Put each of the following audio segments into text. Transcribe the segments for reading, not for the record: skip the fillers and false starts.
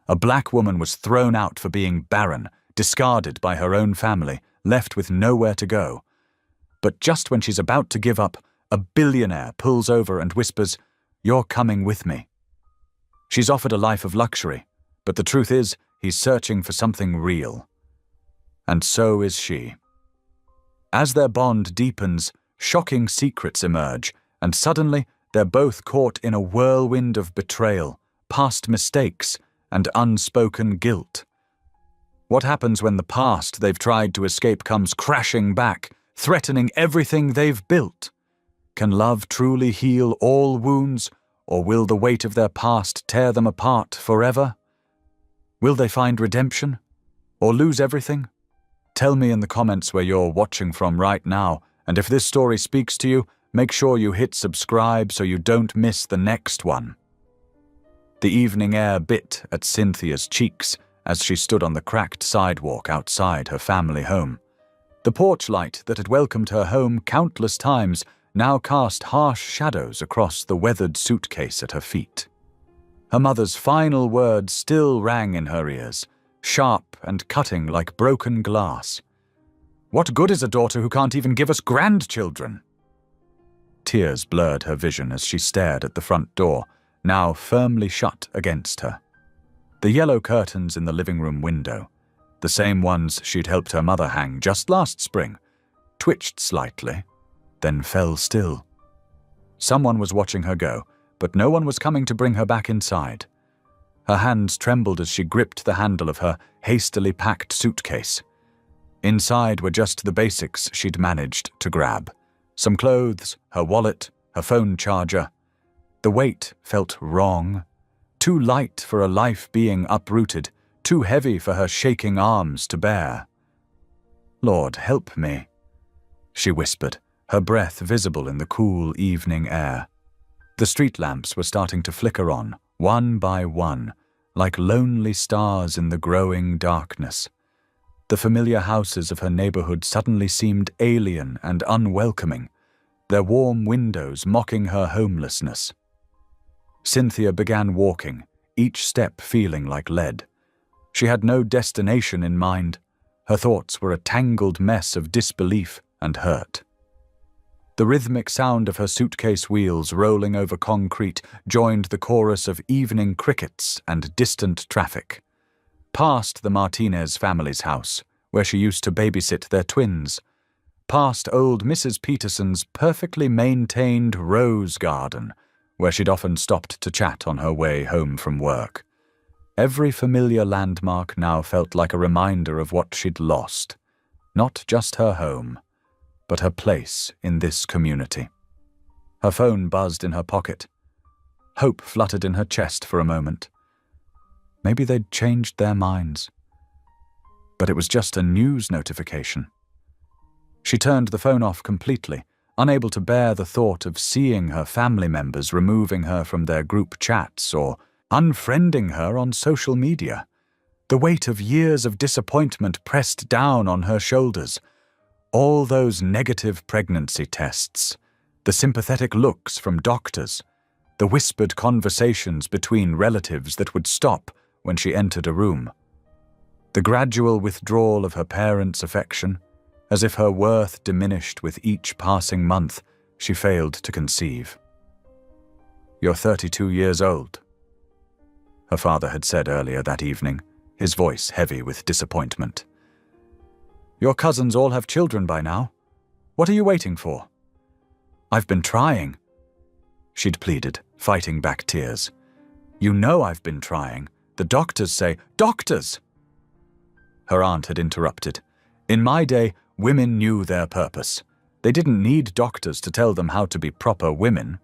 A black woman was thrown out for being barren, discarded by her own family, left with nowhere to go. But just when she's about to give up, a billionaire pulls over and whispers, "You're coming with me." She's offered a life of luxury, but the truth is, he's searching for something real. And so is she. As their bond deepens, shocking secrets emerge, and suddenly they're both caught in a whirlwind of betrayal, past mistakes, and unspoken guilt. What happens when the past they've tried to escape comes crashing back, threatening everything they've built? Can love truly heal all wounds, or will the weight of their past tear them apart forever? Will they find redemption, or lose everything? Tell me in the comments where you're watching from right now, and if this story speaks to you, make sure you hit subscribe so you don't miss the next one. The evening air bit at Cynthia's cheeks as she stood on the cracked sidewalk outside her family home. The porch light that had welcomed her home countless times now cast harsh shadows across the weathered suitcase at her feet. Her mother's final words still rang in her ears, sharp and cutting like broken glass. "What good is a daughter who can't even give us grandchildren?" Tears blurred her vision as she stared at the front door, now firmly shut against her. The yellow curtains in the living room window, the same ones she'd helped her mother hang just last spring, twitched slightly, then fell still. Someone was watching her go, but no one was coming to bring her back inside. Her hands trembled as she gripped the handle of her hastily packed suitcase. Inside were just the basics she'd managed to grab. Some clothes, her wallet, her phone charger. The weight felt wrong. Too light for a life being uprooted, too heavy for her shaking arms to bear. "Lord, help me," she whispered, her breath visible in the cool evening air. The street lamps were starting to flicker on, one by one, like lonely stars in the growing darkness. The familiar houses of her neighborhood suddenly seemed alien and unwelcoming, their warm windows mocking her homelessness. Cynthia began walking, each step feeling like lead. She had no destination in mind. Her thoughts were a tangled mess of disbelief and hurt. The rhythmic sound of her suitcase wheels rolling over concrete joined the chorus of evening crickets and distant traffic. Past the Martinez family's house, where she used to babysit their twins. Past old Mrs. Peterson's perfectly maintained rose garden, where she'd often stopped to chat on her way home from work. Every familiar landmark now felt like a reminder of what she'd lost. Not just her home, but her place in this community. Her phone buzzed in her pocket. Hope fluttered in her chest for a moment. Maybe they'd changed their minds. But it was just a news notification. She turned the phone off completely, unable to bear the thought of seeing her family members removing her from their group chats or unfriending her on social media. The weight of years of disappointment pressed down on her shoulders. All those negative pregnancy tests, the sympathetic looks from doctors, the whispered conversations between relatives that would stop when she entered a room. The gradual withdrawal of her parents' affection, as if her worth diminished with each passing month she failed to conceive. "You're 32 years old," her father had said earlier that evening, his voice heavy with disappointment. "Your cousins all have children by now. What are you waiting for?" "I've been trying," she'd pleaded, fighting back tears. "You know I've been trying. The doctors say—" "Doctors!" Her aunt had interrupted. "In my day, women knew their purpose. They didn't need doctors to tell them how to be proper women."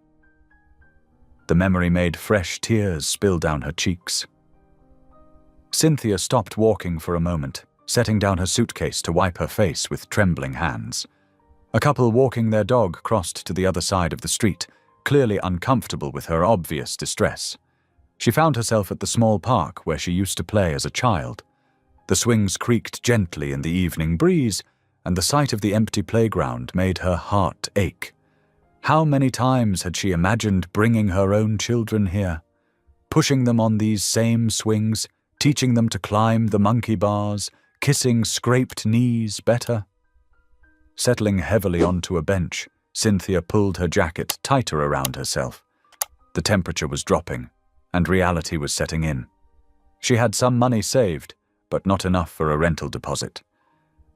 The memory made fresh tears spill down her cheeks. Cynthia stopped walking for a moment, setting down her suitcase to wipe her face with trembling hands. A couple walking their dog crossed to the other side of the street, clearly uncomfortable with her obvious distress. She found herself at the small park where she used to play as a child. The swings creaked gently in the evening breeze, and the sight of the empty playground made her heart ache. How many times had she imagined bringing her own children here, pushing them on these same swings, teaching them to climb the monkey bars, kissing scraped knees better. Settling heavily onto a bench, Cynthia pulled her jacket tighter around herself. The temperature was dropping, and reality was setting in. She had some money saved, but not enough for a rental deposit.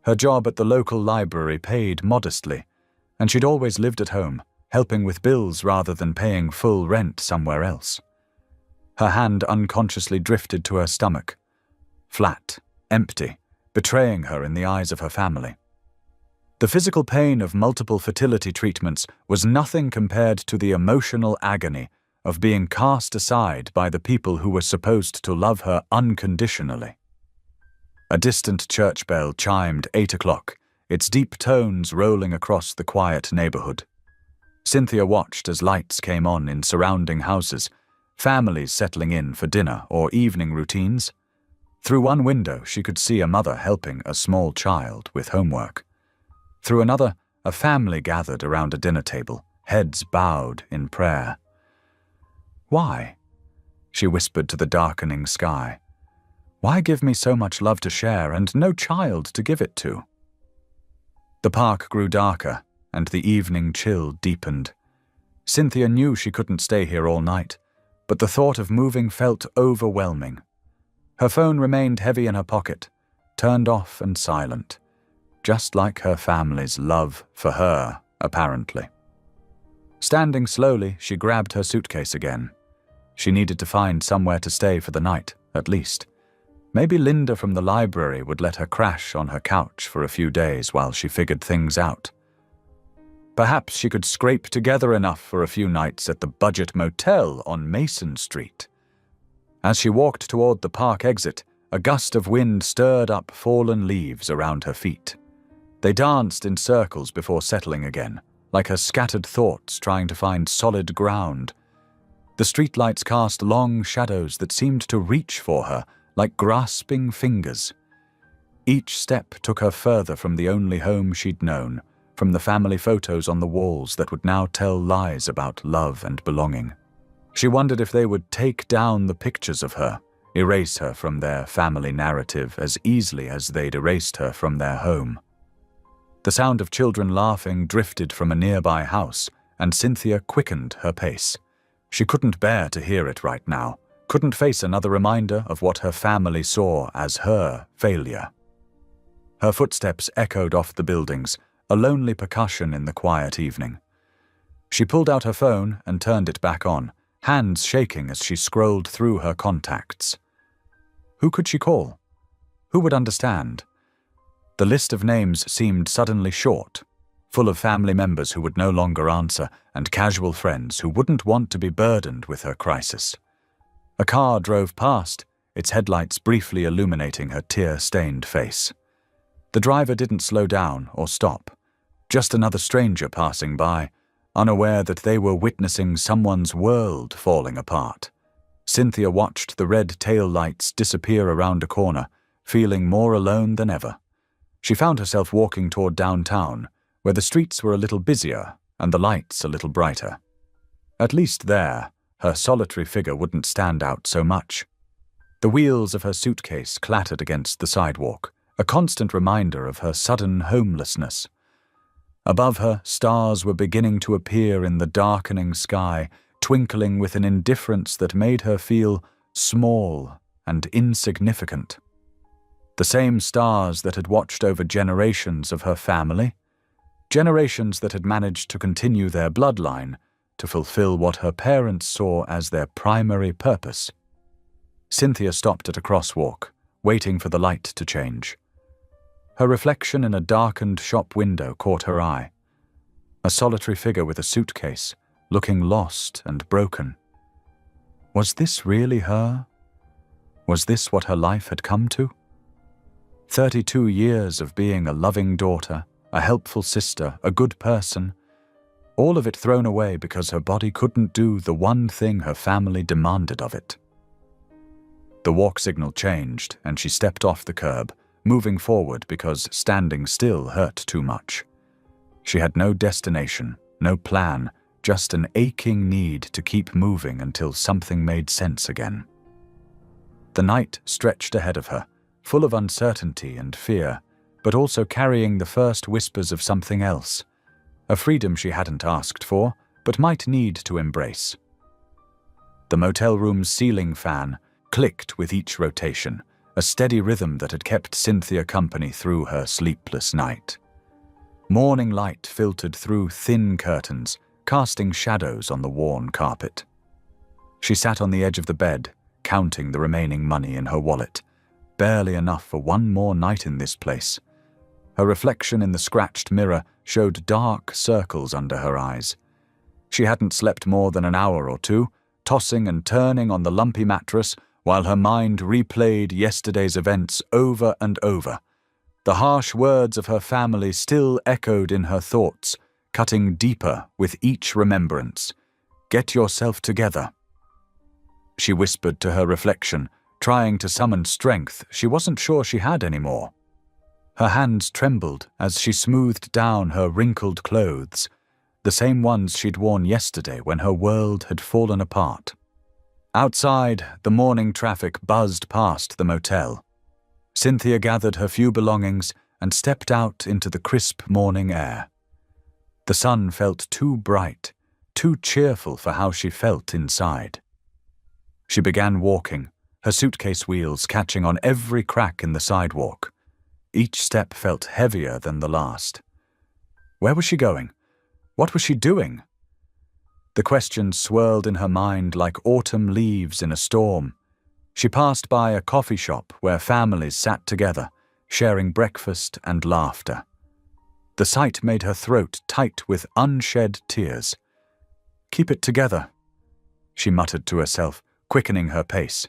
Her job at the local library paid modestly, and she'd always lived at home, helping with bills rather than paying full rent somewhere else. Her hand unconsciously drifted to her stomach. Flat, empty, betraying her in the eyes of her family. The physical pain of multiple fertility treatments was nothing compared to the emotional agony of being cast aside by the people who were supposed to love her unconditionally. A distant church bell chimed 8 o'clock, its deep tones rolling across the quiet neighborhood. Cynthia watched as lights came on in surrounding houses, families settling in for dinner or evening routines. Through one window, she could see a mother helping a small child with homework. Through another, a family gathered around a dinner table, heads bowed in prayer. "Why?" she whispered to the darkening sky. "Why give me so much love to share and no child to give it to?" The park grew darker, and the evening chill deepened. Cynthia knew she couldn't stay here all night, but the thought of moving felt overwhelming. Her phone remained heavy in her pocket, turned off and silent, just like her family's love for her, apparently. Standing slowly, she grabbed her suitcase again. She needed to find somewhere to stay for the night, at least. Maybe Linda from the library would let her crash on her couch for a few days while she figured things out. Perhaps she could scrape together enough for a few nights at the budget motel on Mason Street. As she walked toward the park exit, a gust of wind stirred up fallen leaves around her feet. They danced in circles before settling again, like her scattered thoughts trying to find solid ground. The streetlights cast long shadows that seemed to reach for her, like grasping fingers. Each step took her further from the only home she'd known, from the family photos on the walls that would now tell lies about love and belonging. She wondered if they would take down the pictures of her, erase her from their family narrative as easily as they'd erased her from their home. The sound of children laughing drifted from a nearby house, and Cynthia quickened her pace. She couldn't bear to hear it right now, couldn't face another reminder of what her family saw as her failure. Her footsteps echoed off the buildings, a lonely percussion in the quiet evening. She pulled out her phone and turned it back on, hands shaking as she scrolled through her contacts. Who could she call? Who would understand? The list of names seemed suddenly short, full of family members who would no longer answer and casual friends who wouldn't want to be burdened with her crisis. A car drove past, its headlights briefly illuminating her tear-stained face. The driver didn't slow down or stop, just another stranger passing by, unaware that they were witnessing someone's world falling apart. Cynthia watched the red taillights disappear around a corner, feeling more alone than ever. She found herself walking toward downtown, where the streets were a little busier and the lights a little brighter. At least there, her solitary figure wouldn't stand out so much. The wheels of her suitcase clattered against the sidewalk, a constant reminder of her sudden homelessness. Above her, stars were beginning to appear in the darkening sky, twinkling with an indifference that made her feel small and insignificant. The same stars that had watched over generations of her family, generations that had managed to continue their bloodline, to fulfill what her parents saw as their primary purpose. Cynthia stopped at a crosswalk, waiting for the light to change. Her reflection in a darkened shop window caught her eye. A solitary figure with a suitcase, looking lost and broken. Was this really her? Was this what her life had come to? 32 years of being a loving daughter, a helpful sister, a good person, all of it thrown away because her body couldn't do the one thing her family demanded of it. The walk signal changed, and she stepped off the curb, moving forward because standing still hurt too much. She had no destination, no plan, just an aching need to keep moving until something made sense again. The night stretched ahead of her, full of uncertainty and fear, but also carrying the first whispers of something else, a freedom she hadn't asked for, but might need to embrace. The motel room's ceiling fan clicked with each rotation, a steady rhythm that had kept Cynthia company through her sleepless night. Morning light filtered through thin curtains, casting shadows on the worn carpet. She sat on the edge of the bed, counting the remaining money in her wallet, barely enough for one more night in this place. Her reflection in the scratched mirror showed dark circles under her eyes. She hadn't slept more than an hour or two, tossing and turning on the lumpy mattress while her mind replayed yesterday's events over and over. The harsh words of her family still echoed in her thoughts, cutting deeper with each remembrance. "Get yourself together." She whispered to her reflection, trying to summon strength she wasn't sure she had anymore. Her hands trembled as she smoothed down her wrinkled clothes, the same ones she'd worn yesterday when her world had fallen apart. Outside, the morning traffic buzzed past the motel. Cynthia gathered her few belongings and stepped out into the crisp morning air. The sun felt too bright, too cheerful for how she felt inside. She began walking, her suitcase wheels catching on every crack in the sidewalk. Each step felt heavier than the last. Where was she going? What was she doing? The questions swirled in her mind like autumn leaves in a storm. She passed by a coffee shop where families sat together, sharing breakfast and laughter. The sight made her throat tight with unshed tears. "Keep it together," she muttered to herself, quickening her pace.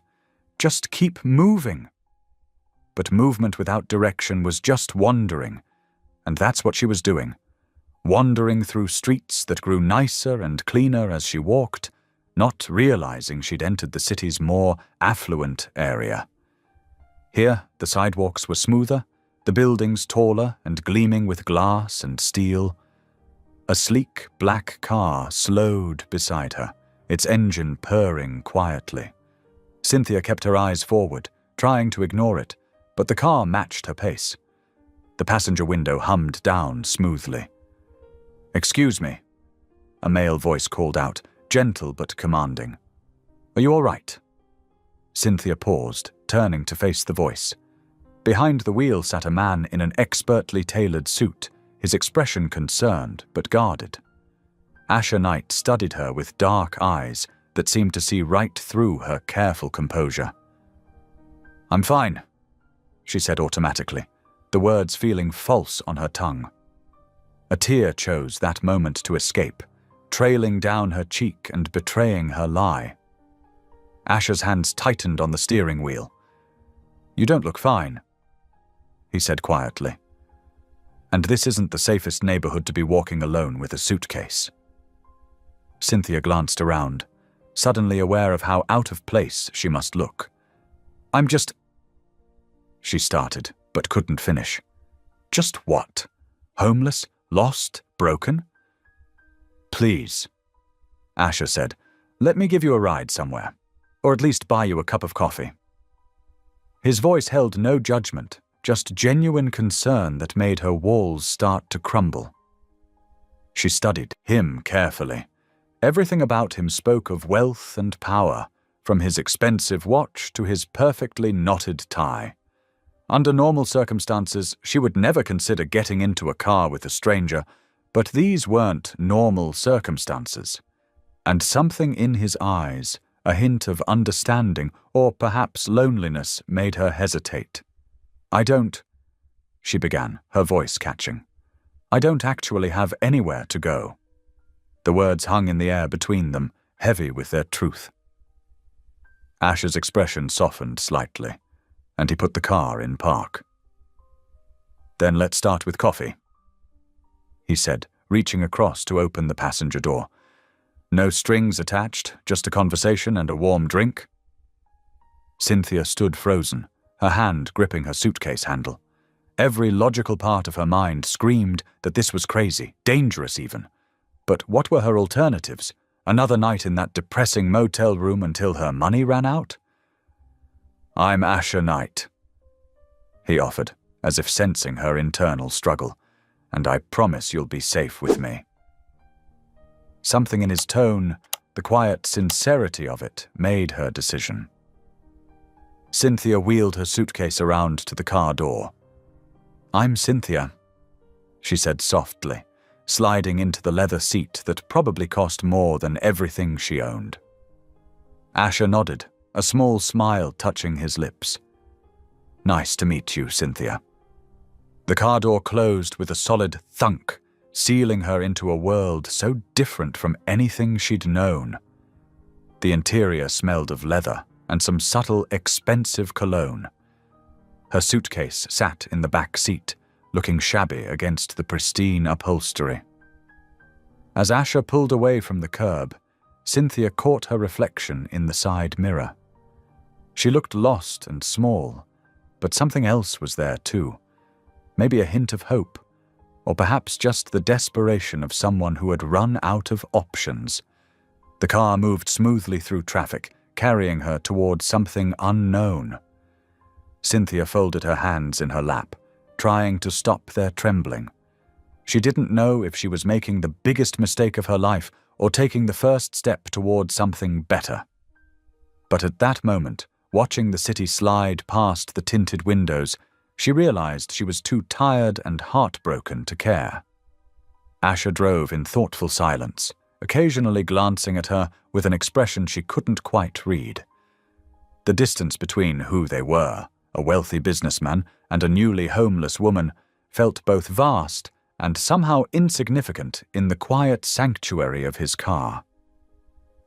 "Just keep moving." But movement without direction was just wandering, and that's what she was doing. Wandering through streets that grew nicer and cleaner as she walked, not realizing she'd entered the city's more affluent area. Here, the sidewalks were smoother, the buildings taller and gleaming with glass and steel. A sleek black car slowed beside her, its engine purring quietly. Cynthia kept her eyes forward, trying to ignore it, but the car matched her pace. The passenger window hummed down smoothly. "Excuse me," a male voice called out, gentle but commanding. "Are you all right?" Cynthia paused, turning to face the voice. Behind the wheel sat a man in an expertly tailored suit, his expression concerned but guarded. Asher Knight studied her with dark eyes that seemed to see right through her careful composure. "I'm fine," she said automatically, the words feeling false on her tongue. A tear chose that moment to escape, trailing down her cheek and betraying her lie. Asher's hands tightened on the steering wheel. "You don't look fine," he said quietly. "And this isn't the safest neighborhood to be walking alone with a suitcase." Cynthia glanced around, suddenly aware of how out of place she must look. "I'm just—" she started, but couldn't finish. "Just what? Homeless? Lost? Broken?" "Please," Asher said, "let me give you a ride somewhere, or at least buy you a cup of coffee." His voice held no judgment, just genuine concern that made her walls start to crumble. She studied him carefully. Everything about him spoke of wealth and power, from his expensive watch to his perfectly knotted tie. Under normal circumstances, she would never consider getting into a car with a stranger, but these weren't normal circumstances. And something in his eyes, a hint of understanding or perhaps loneliness, made her hesitate. "I don't," she began, her voice catching. "I don't actually have anywhere to go." The words hung in the air between them, heavy with their truth. Asher's expression softened slightly, and he put the car in park. "Then let's start with coffee," he said, reaching across to open the passenger door. "No strings attached, just a conversation and a warm drink." Cynthia stood frozen, her hand gripping her suitcase handle. Every logical part of her mind screamed that this was crazy, dangerous even. But what were her alternatives? Another night in that depressing motel room until her money ran out? I'm Asher Knight, he offered, as if sensing her internal struggle, and I promise you'll be safe with me. Something in his tone, the quiet sincerity of it, made her decision. Cynthia wheeled her suitcase around to the car door. I'm Cynthia, she said softly, sliding into the leather seat that probably cost more than everything she owned. Asher nodded, a small smile touching his lips. Nice to meet you, Cynthia. The car door closed with a solid thunk, sealing her into a world so different from anything she'd known. The interior smelled of leather and some subtle, expensive cologne. Her suitcase sat in the back seat, looking shabby against the pristine upholstery. As Asher pulled away from the curb, Cynthia caught her reflection in the side mirror. She looked lost and small, but something else was there too. Maybe a hint of hope, or perhaps just the desperation of someone who had run out of options. The car moved smoothly through traffic, carrying her towards something unknown. Cynthia folded her hands in her lap, trying to stop their trembling. She didn't know if she was making the biggest mistake of her life or taking the first step toward something better. But at that moment, watching the city slide past the tinted windows, she realized she was too tired and heartbroken to care. Asher drove in thoughtful silence, occasionally glancing at her with an expression she couldn't quite read. The distance between who they were, a wealthy businessman and a newly homeless woman, felt both vast and somehow insignificant in the quiet sanctuary of his car.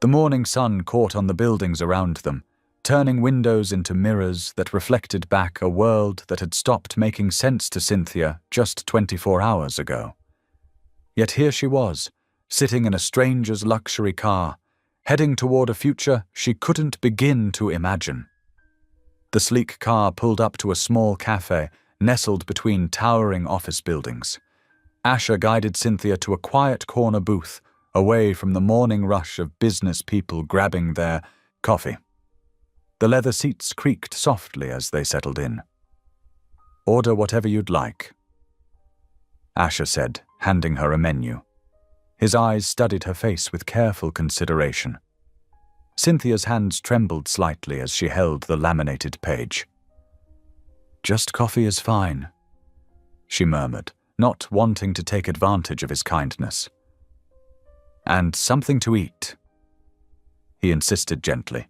The morning sun caught on the buildings around them, turning windows into mirrors that reflected back a world that had stopped making sense to Cynthia just 24 hours ago. Yet here she was, sitting in a stranger's luxury car, heading toward a future she couldn't begin to imagine. The sleek car pulled up to a small cafe nestled between towering office buildings. Asher guided Cynthia to a quiet corner booth, away from the morning rush of business people grabbing their coffee. The leather seats creaked softly as they settled in. Order whatever you'd like, Asher said, handing her a menu. His eyes studied her face with careful consideration. Cynthia's hands trembled slightly as she held the laminated page. Just coffee is fine, she murmured, not wanting to take advantage of his kindness. And something to eat, he insisted gently.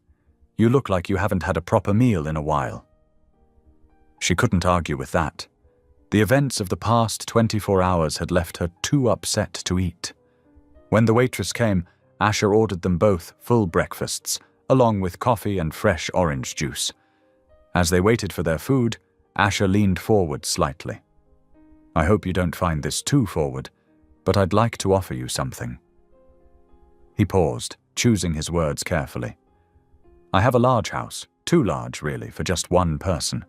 You look like you haven't had a proper meal in a while. She couldn't argue with that. The events of the past 24 hours had left her too upset to eat. When the waitress came, Asher ordered them both full breakfasts, along with coffee and fresh orange juice. As they waited for their food, Asher leaned forward slightly. I hope you don't find this too forward, but I'd like to offer you something. He paused, choosing his words carefully. I have a large house, too large, really, for just one person.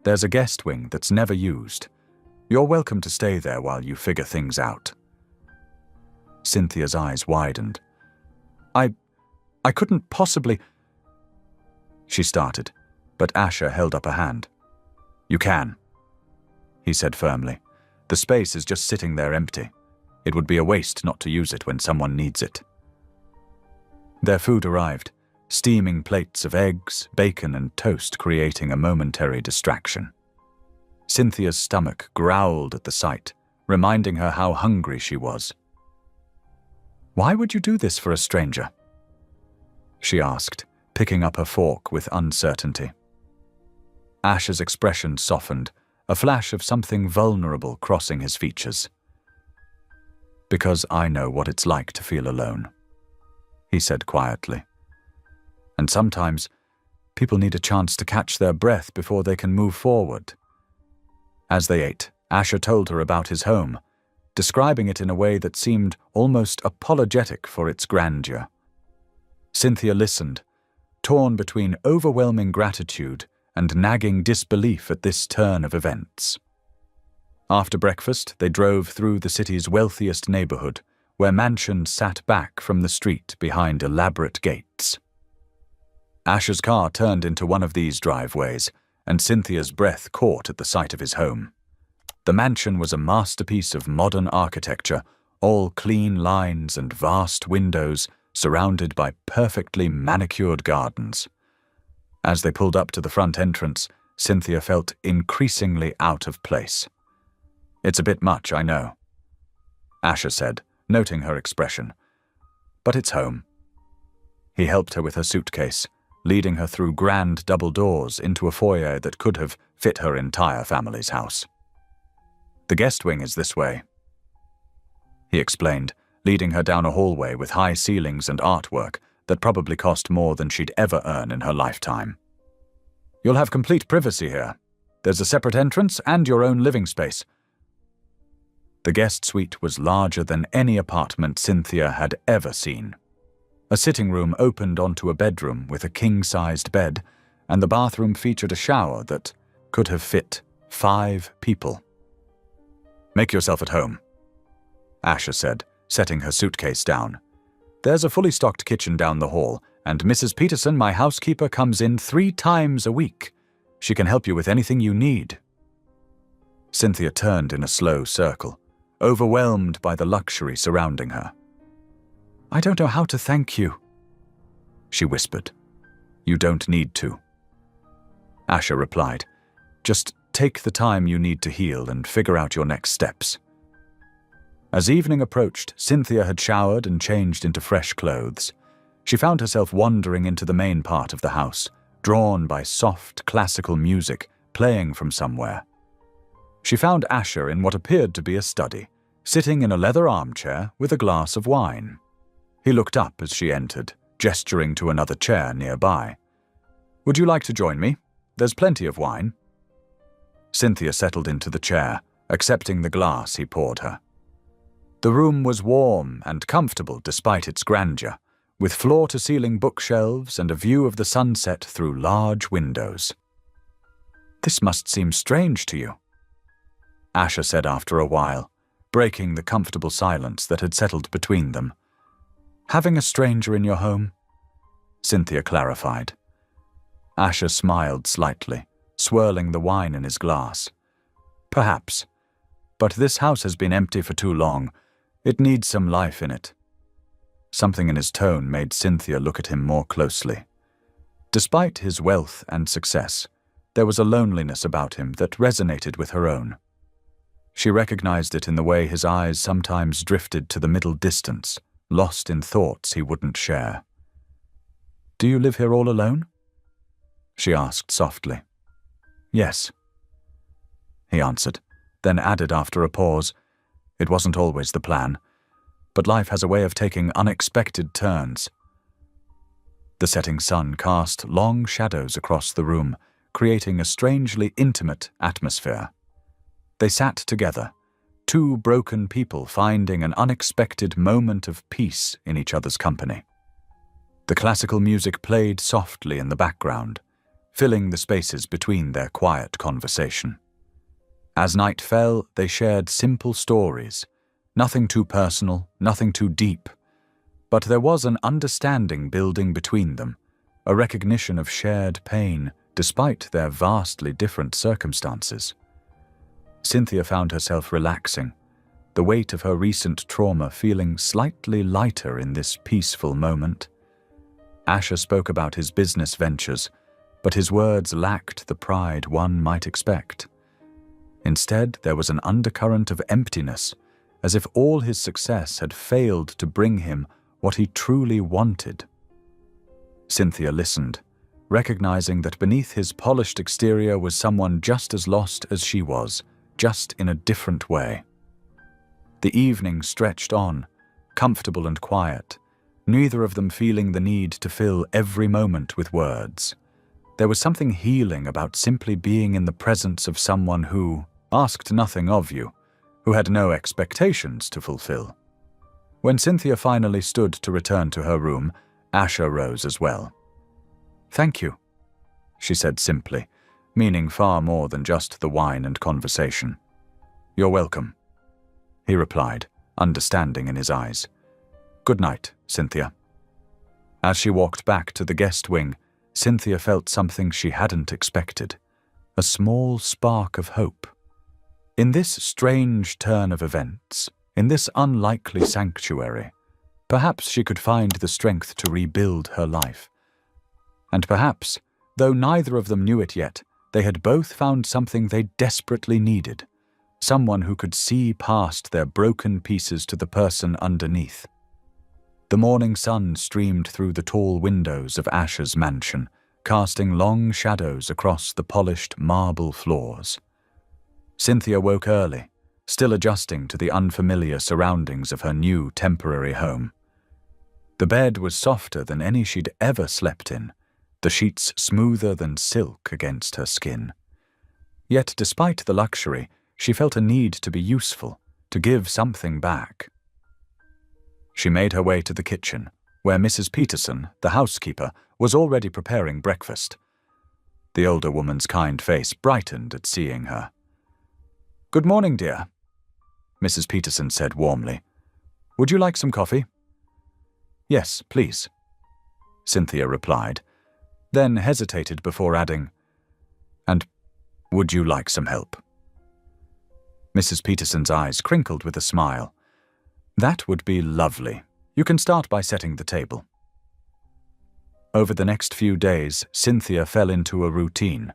There's a guest wing that's never used. You're welcome to stay there while you figure things out. Cynthia's eyes widened. I couldn't possibly... She started, but Asher held up a hand. You can, he said firmly. The space is just sitting there empty. It would be a waste not to use it when someone needs it. Their food arrived, steaming plates of eggs, bacon, and toast creating a momentary distraction. Cynthia's stomach growled at the sight, reminding her how hungry she was. Why would you do this for a stranger? She asked, picking up her fork with uncertainty. Asher's expression softened, a flash of something vulnerable crossing his features. Because I know what it's like to feel alone, he said quietly. And sometimes, people need a chance to catch their breath before they can move forward. As they ate, Asher told her about his home, describing it in a way that seemed almost apologetic for its grandeur. Cynthia listened, torn between overwhelming gratitude and nagging disbelief at this turn of events. After breakfast, they drove through the city's wealthiest neighborhood, where mansions sat back from the street behind elaborate gates. Asher's car turned into one of these driveways, and Cynthia's breath caught at the sight of his home. The mansion was a masterpiece of modern architecture, all clean lines and vast windows surrounded by perfectly manicured gardens. As they pulled up to the front entrance, Cynthia felt increasingly out of place. "It's a bit much, I know," Asher said, noting her expression. "But it's home." He helped her with her suitcase, leading her through grand double doors into a foyer that could have fit her entire family's house. "The guest wing is this way," he explained, leading her down a hallway with high ceilings and artwork that probably cost more than she'd ever earn in her lifetime. "You'll have complete privacy here. There's a separate entrance and your own living space." The guest suite was larger than any apartment Cynthia had ever seen. A sitting room opened onto a bedroom with a king-sized bed, and the bathroom featured a shower that could have fit 5 people. "Make yourself at home," Asher said, setting her suitcase down. "There's a fully stocked kitchen down the hall, and Mrs. Peterson, my housekeeper, comes in 3 times a week. She can help you with anything you need." Cynthia turned in a slow circle, overwhelmed by the luxury surrounding her. "I don't know how to thank you," she whispered. "You don't need to," Asher replied. "Just take the time you need to heal and figure out your next steps." As evening approached, Cynthia had showered and changed into fresh clothes. She found herself wandering into the main part of the house, drawn by soft, classical music playing from somewhere. She found Asher in what appeared to be a study, sitting in a leather armchair with a glass of wine. He looked up as she entered, gesturing to another chair nearby. "Would you like to join me? There's plenty of wine." Cynthia settled into the chair, accepting the glass he poured her. The room was warm and comfortable despite its grandeur, with floor-to-ceiling bookshelves and a view of the sunset through large windows. "This must seem strange to you," Asher said after a while, breaking the comfortable silence that had settled between them. "Having a stranger in your home?" Cynthia clarified. Asher smiled slightly, swirling the wine in his glass. "Perhaps, but this house has been empty for too long. It needs some life in it." Something in his tone made Cynthia look at him more closely. Despite his wealth and success, there was a loneliness about him that resonated with her own. She recognized it in the way his eyes sometimes drifted to the middle distance, lost in thoughts he wouldn't share. "Do you live here all alone?" she asked softly. "Yes," he answered, then added after a pause, "It wasn't always the plan, but life has a way of taking unexpected turns." The setting sun cast long shadows across the room, creating a strangely intimate atmosphere. They sat together, 2 broken people finding an unexpected moment of peace in each other's company. The classical music played softly in the background, filling the spaces between their quiet conversation. As night fell, they shared simple stories, nothing too personal, nothing too deep, but there was an understanding building between them, a recognition of shared pain despite their vastly different circumstances. Cynthia found herself relaxing, the weight of her recent trauma feeling slightly lighter in this peaceful moment. Asher spoke about his business ventures, but his words lacked the pride one might expect. Instead, there was an undercurrent of emptiness, as if all his success had failed to bring him what he truly wanted. Cynthia listened, recognizing that beneath his polished exterior was someone just as lost as she was, just in a different way. The evening stretched on, comfortable and quiet, neither of them feeling the need to fill every moment with words. There was something healing about simply being in the presence of someone who asked nothing of you, who had no expectations to fulfill. When Cynthia finally stood to return to her room, Asher rose as well. "Thank you," she said simply, meaning far more than just the wine and conversation. "You're welcome," he replied, understanding in his eyes. "Good night, Cynthia." As she walked back to the guest wing, Cynthia felt something she hadn't expected, a small spark of hope. In this strange turn of events, in this unlikely sanctuary, perhaps she could find the strength to rebuild her life. And perhaps, though neither of them knew it yet, they had both found something they desperately needed, someone who could see past their broken pieces to the person underneath. The morning sun streamed through the tall windows of Asher's mansion, casting long shadows across the polished marble floors. Cynthia woke early, still adjusting to the unfamiliar surroundings of her new temporary home. The bed was softer than any she'd ever slept in, the sheets smoother than silk against her skin. Yet despite the luxury, she felt a need to be useful, to give something back. She made her way to the kitchen, where Mrs. Peterson, the housekeeper, was already preparing breakfast. The older woman's kind face brightened at seeing her. "Good morning, dear," Mrs. Peterson said warmly. "Would you like some coffee?" "Yes, please," Cynthia replied, then hesitated before adding, "And would you like some help?" Mrs. Peterson's eyes crinkled with a smile. "That would be lovely. You can start by setting the table." Over the next few days, Cynthia fell into a routine.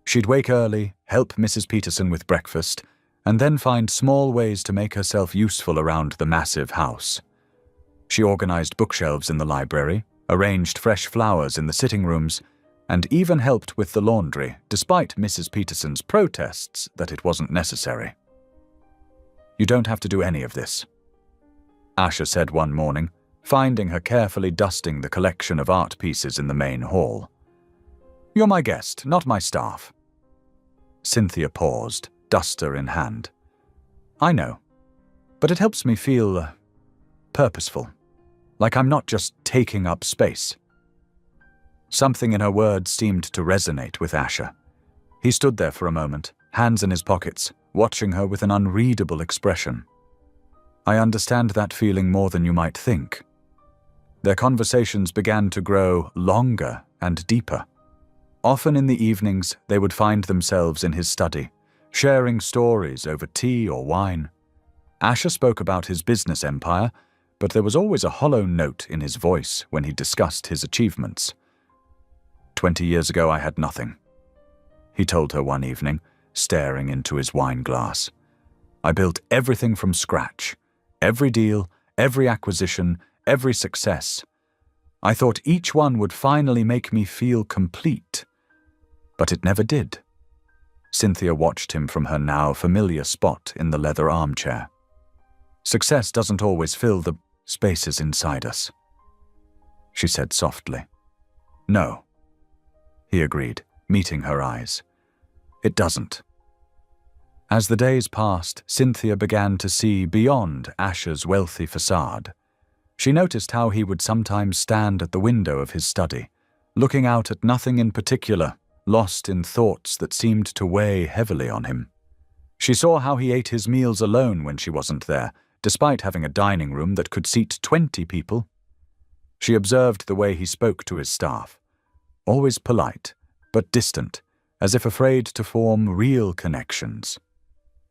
She'd wake early, help Mrs. Peterson with breakfast, and then find small ways to make herself useful around the massive house. She organized bookshelves in the library, arranged fresh flowers in the sitting rooms, and even helped with the laundry, despite Mrs. Peterson's protests that it wasn't necessary. "You don't have to do any of this," Asher said one morning, finding her carefully dusting the collection of art pieces in the main hall. "You're my guest, not my staff." Cynthia paused, duster in hand. "I know, but it helps me feel purposeful, like I'm not just taking up space." Something in her words seemed to resonate with Asher. He stood there for a moment, hands in his pockets, watching her with an unreadable expression. "I understand that feeling more than you might think." Their conversations began to grow longer and deeper. Often in the evenings, they would find themselves in his study, sharing stories over tea or wine. Asher spoke about his business empire, but there was always a hollow note in his voice when he discussed his achievements. 20 years ago, I had nothing," he told her one evening, staring into his wine glass. "I built everything from scratch. Every deal, every acquisition, every success. I thought each one would finally make me feel complete. But it never did." Cynthia watched him from her now familiar spot in the leather armchair. "Success doesn't always fill the spaces inside us," she said softly. "No," he agreed, meeting her eyes. "It doesn't." As the days passed, Cynthia began to see beyond Asher's wealthy facade. She noticed how he would sometimes stand at the window of his study, looking out at nothing in particular, lost in thoughts that seemed to weigh heavily on him. She saw how he ate his meals alone when she wasn't there, despite having a dining room that could seat 20 people. She observed the way he spoke to his staff, always polite, but distant, as if afraid to form real connections.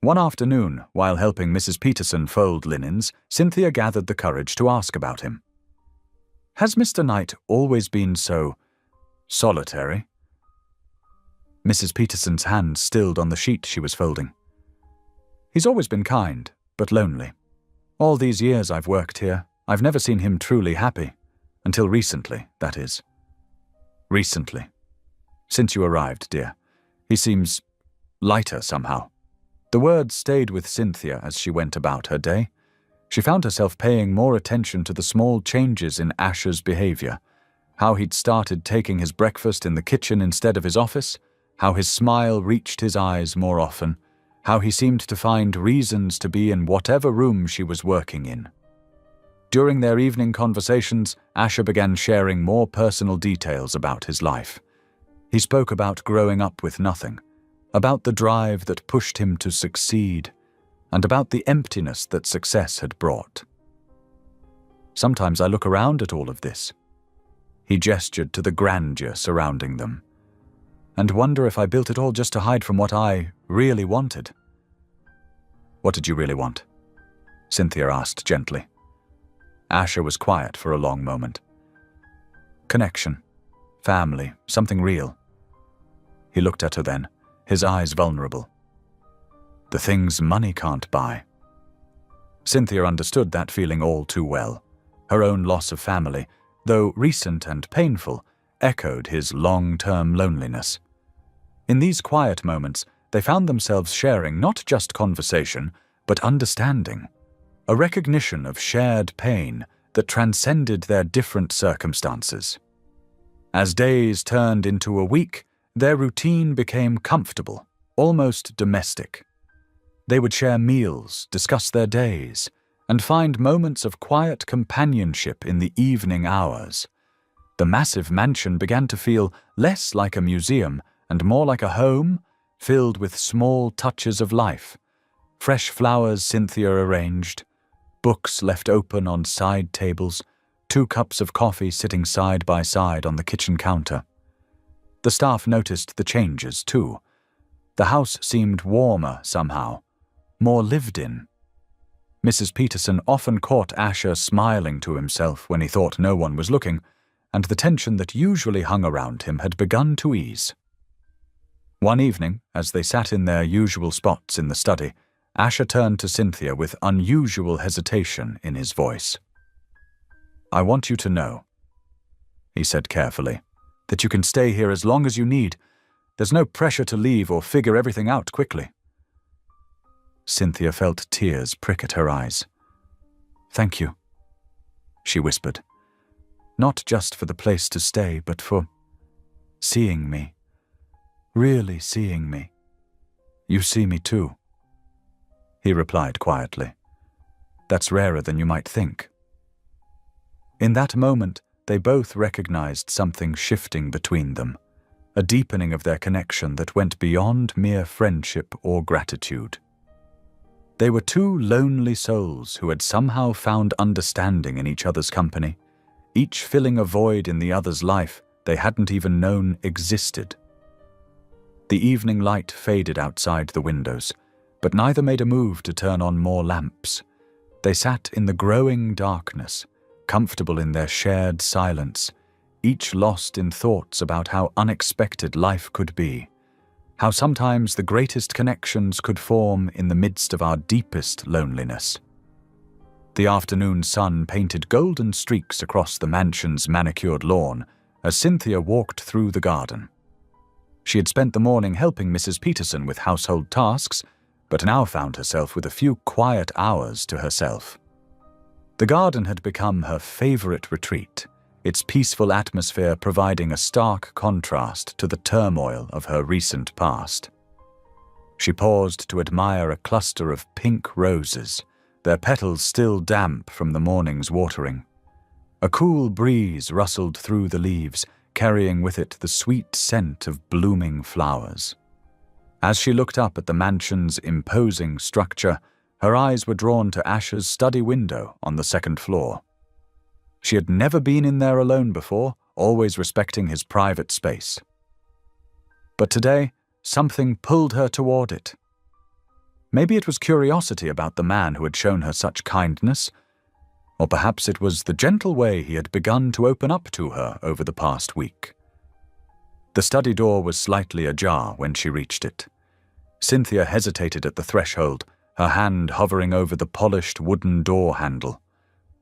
One afternoon, while helping Mrs. Peterson fold linens, Cynthia gathered the courage to ask about him. "Has Mr. Knight always been so solitary?" Mrs. Peterson's hand stilled on the sheet she was folding. "He's always been kind, but lonely. All these years I've worked here, I've never seen him truly happy. Until recently, that is." "Recently. Since you arrived, dear. He seems lighter somehow." The words stayed with Cynthia as she went about her day. She found herself paying more attention to the small changes in Asher's behavior, how he'd started taking his breakfast in the kitchen instead of his office, how his smile reached his eyes more often, how he seemed to find reasons to be in whatever room she was working in. During their evening conversations, Asher began sharing more personal details about his life. He spoke about growing up with nothing, about the drive that pushed him to succeed, and about the emptiness that success had brought. "Sometimes I look around at all of this," He gestured to the grandeur surrounding them. "And wonder if I built it all just to hide from what I really wanted." "What did you really want?" Cynthia asked gently. Asher was quiet for a long moment. "Connection. Family. Something real." He looked at her then, his eyes vulnerable. "The things money can't buy." Cynthia understood that feeling all too well. Her own loss of family, though recent and painful, echoed his long-term loneliness. In these quiet moments, they found themselves sharing not just conversation, but understanding, a recognition of shared pain that transcended their different circumstances. As days turned into a week, their routine became comfortable, almost domestic. They would share meals, discuss their days, and find moments of quiet companionship in the evening hours. The massive mansion began to feel less like a museum and more like a home, filled with small touches of life. Fresh flowers Cynthia arranged, books left open on side tables, 2 cups of coffee sitting side by side on the kitchen counter. The staff noticed the changes, too. The house seemed warmer somehow, more lived in. Mrs. Peterson often caught Asher smiling to himself when he thought no one was looking, and the tension that usually hung around him had begun to ease. One evening, as they sat in their usual spots in the study, Asher turned to Cynthia with unusual hesitation in his voice. "I want you to know," he said carefully, "that you can stay here as long as you need. There's no pressure to leave or figure everything out quickly." Cynthia felt tears prick at her eyes. "Thank you," she whispered. "Not just for the place to stay, but for seeing me. Really seeing me. You see me too." He replied quietly. "That's rarer than you might think." In that moment, they both recognized something shifting between them, a deepening of their connection that went beyond mere friendship or gratitude. They were 2 lonely souls who had somehow found understanding in each other's company, each filling a void in the other's life they hadn't even known existed. The evening light faded outside the windows, but neither made a move to turn on more lamps. They sat in the growing darkness, comfortable in their shared silence, each lost in thoughts about how unexpected life could be, how sometimes the greatest connections could form in the midst of our deepest loneliness. The afternoon sun painted golden streaks across the mansion's manicured lawn as Cynthia walked through the garden. She had spent the morning helping Mrs. Peterson with household tasks, but now found herself with a few quiet hours to herself. The garden had become her favorite retreat, its peaceful atmosphere providing a stark contrast to the turmoil of her recent past. She paused to admire a cluster of pink roses, their petals still damp from the morning's watering. A cool breeze rustled through the leaves, carrying with it the sweet scent of blooming flowers. As she looked up at the mansion's imposing structure, her eyes were drawn to Asher's study window on the 2nd floor. She had never been in there alone before, always respecting his private space. But today, something pulled her toward it. Maybe it was curiosity about the man who had shown her such kindness, or perhaps it was the gentle way he had begun to open up to her over the past week. The study door was slightly ajar when she reached it. Cynthia hesitated at the threshold, her hand hovering over the polished wooden door handle.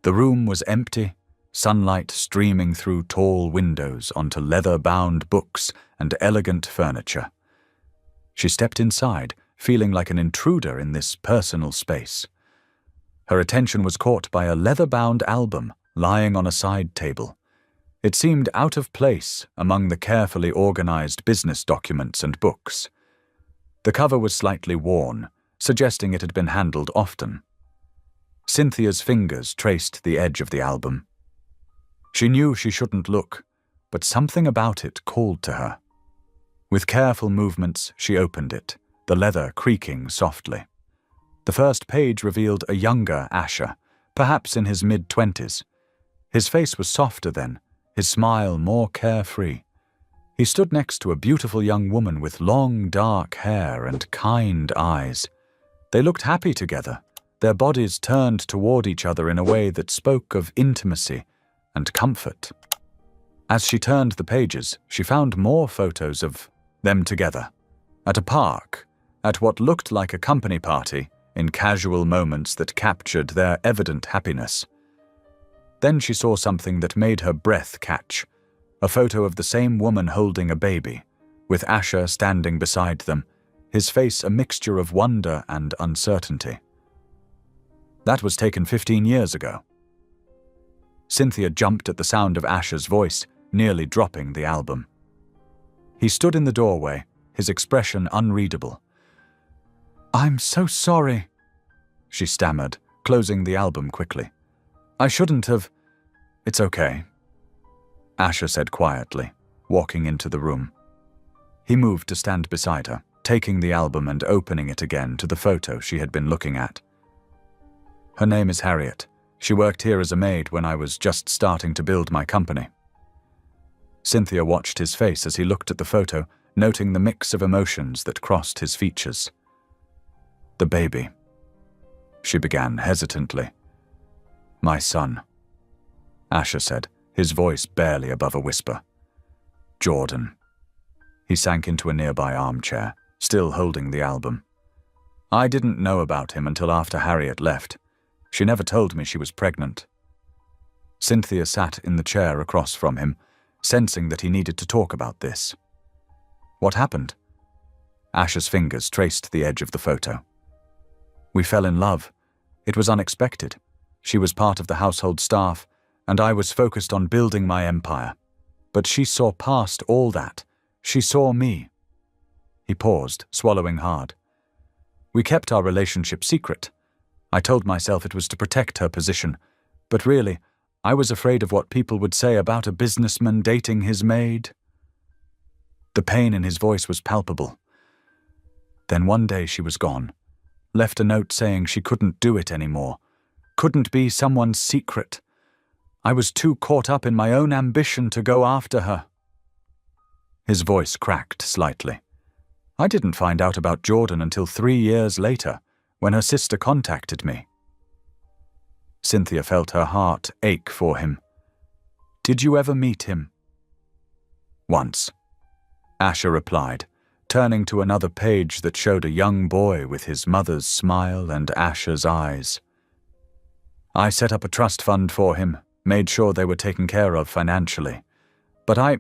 The room was empty, sunlight streaming through tall windows onto leather-bound books and elegant furniture. She stepped inside, feeling like an intruder in this personal space. Her attention was caught by a leather-bound album lying on a side table. It seemed out of place among the carefully organized business documents and books. The cover was slightly worn, suggesting it had been handled often. Cynthia's fingers traced the edge of the album. She knew she shouldn't look, but something about it called to her. With careful movements, she opened it, the leather creaking softly. The first page revealed a younger Asher, perhaps in his mid-20s. His face was softer then, his smile more carefree. He stood next to a beautiful young woman with long, dark hair and kind eyes. They looked happy together, their bodies turned toward each other in a way that spoke of intimacy and comfort. As she turned the pages, she found more photos of them together, at a park, at what looked like a company party, in casual moments that captured their evident happiness. Then she saw something that made her breath catch, a photo of the same woman holding a baby, with Asher standing beside them, his face a mixture of wonder and uncertainty. That was taken 15 years ago. Cynthia jumped at the sound of Asher's voice, nearly dropping the album. He stood in the doorway, his expression unreadable. "I'm so sorry," she stammered, closing the album quickly. "I shouldn't have." "It's okay," Asher said quietly, walking into the room. He moved to stand beside her, taking the album and opening it again to the photo she had been looking at. "Her name is Harriet. She worked here as a maid when I was just starting to build my company." Cynthia watched his face as he looked at the photo, noting the mix of emotions that crossed his features. "The baby," she began hesitantly. "My son," Asher said, his voice barely above a whisper. "Jordan." He sank into a nearby armchair, still holding the album. "I didn't know about him until after Harriet left. She never told me she was pregnant." Cynthia sat in the chair across from him, sensing that he needed to talk about this. "What happened?" Asher's fingers traced the edge of the photo. "We fell in love. It was unexpected. She was part of the household staff, and I was focused on building my empire. But she saw past all that. She saw me." He paused, swallowing hard. "We kept our relationship secret. I told myself it was to protect her position, but really, I was afraid of what people would say about a businessman dating his maid." The pain in his voice was palpable. Then one day she was gone, left a note saying she couldn't do it anymore, couldn't be someone's secret. I was too caught up in my own ambition to go after her. His voice cracked slightly. "I didn't find out about Jordan until 3 years later, when her sister contacted me." Cynthia felt her heart ache for him. "Did you ever meet him?" "Once," Asher replied, turning to another page that showed a young boy with his mother's smile and Asher's eyes. "I set up a trust fund for him, made sure they were taken care of financially. But I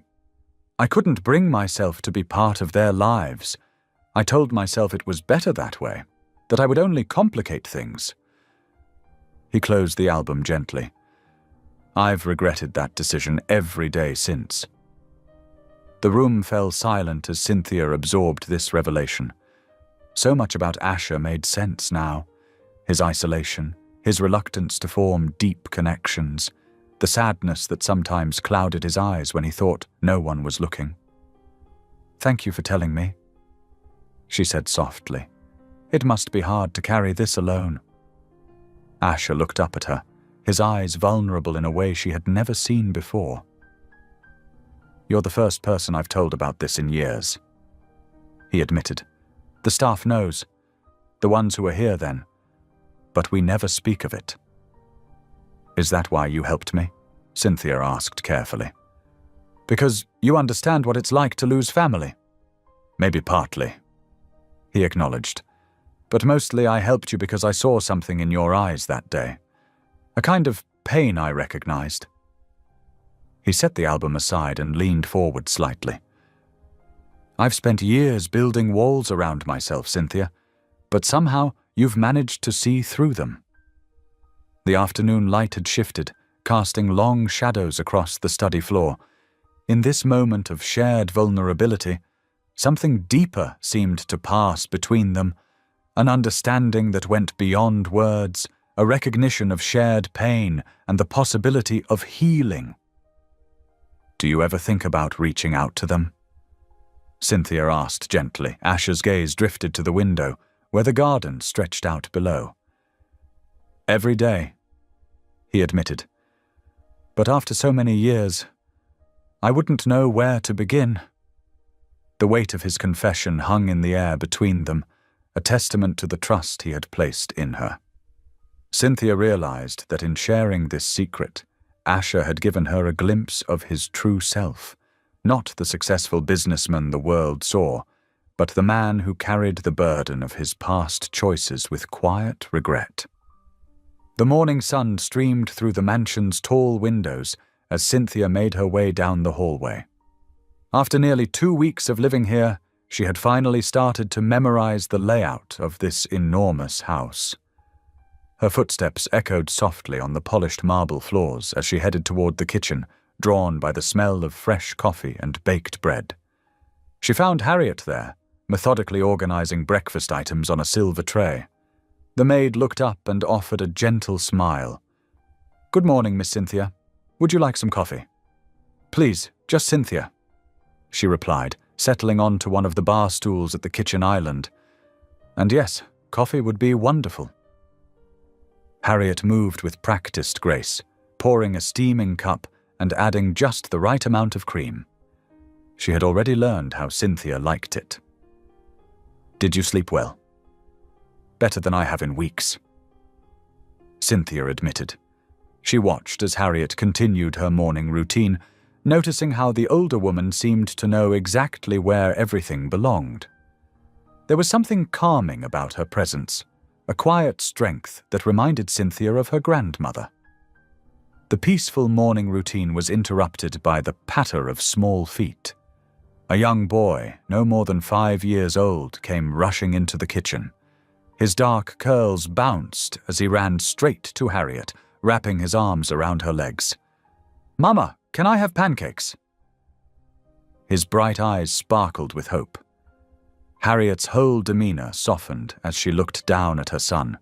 couldn't bring myself to be part of their lives. I told myself it was better that way, that I would only complicate things." He closed the album gently. "I've regretted that decision every day since." The room fell silent as Cynthia absorbed this revelation. So much about Asher made sense now. His isolation, his reluctance to form deep connections, the sadness that sometimes clouded his eyes when he thought no one was looking. "Thank you for telling me," she said softly. "It must be hard to carry this alone." Asher looked up at her, his eyes vulnerable in a way she had never seen before. "You're the first person I've told about this in years," he admitted. "The staff knows, the ones who are here then, but we never speak of it." "Is that why you helped me?" Cynthia asked carefully. "Because you understand what it's like to lose family?" "Maybe partly," he acknowledged. "But mostly I helped you because I saw something in your eyes that day. A kind of pain I recognized." He set the album aside and leaned forward slightly. "I've spent years building walls around myself, Cynthia, but somehow you've managed to see through them." The afternoon light had shifted, casting long shadows across the study floor. In this moment of shared vulnerability, something deeper seemed to pass between them, an understanding that went beyond words, a recognition of shared pain and the possibility of healing. "Do you ever think about reaching out to them?" Cynthia asked gently. Asher's gaze drifted to the window, where the garden stretched out below. "Every day," he admitted. "But after so many years, I wouldn't know where to begin." The weight of his confession hung in the air between them, a testament to the trust he had placed in her. Cynthia realized that in sharing this secret, Asher had given her a glimpse of his true self, not the successful businessman the world saw, but the man who carried the burden of his past choices with quiet regret. The morning sun streamed through the mansion's tall windows as Cynthia made her way down the hallway. After nearly 2 weeks of living here, she had finally started to memorize the layout of this enormous house. Her footsteps echoed softly on the polished marble floors as she headed toward the kitchen, drawn by the smell of fresh coffee and baked bread. She found Harriet there, methodically organizing breakfast items on a silver tray. The maid looked up and offered a gentle smile. "Good morning, Miss Cynthia. Would you like some coffee?" "Please, just Cynthia," she replied, settling onto one of the bar stools at the kitchen island. "And yes, coffee would be wonderful." Harriet moved with practiced grace, pouring a steaming cup and adding just the right amount of cream. She had already learned how Cynthia liked it. "Did you sleep well?" "Better than I have in weeks," Cynthia admitted. She watched as Harriet continued her morning routine, noticing how the older woman seemed to know exactly where everything belonged. There was something calming about her presence, a quiet strength that reminded Cynthia of her grandmother. The peaceful morning routine was interrupted by the patter of small feet. A young boy, no more than 5 years old, came rushing into the kitchen. His dark curls bounced as he ran straight to Harriet, wrapping his arms around her legs. "Mama, can I have pancakes?" His bright eyes sparkled with hope. Harriet's whole demeanor softened as she looked down at her son.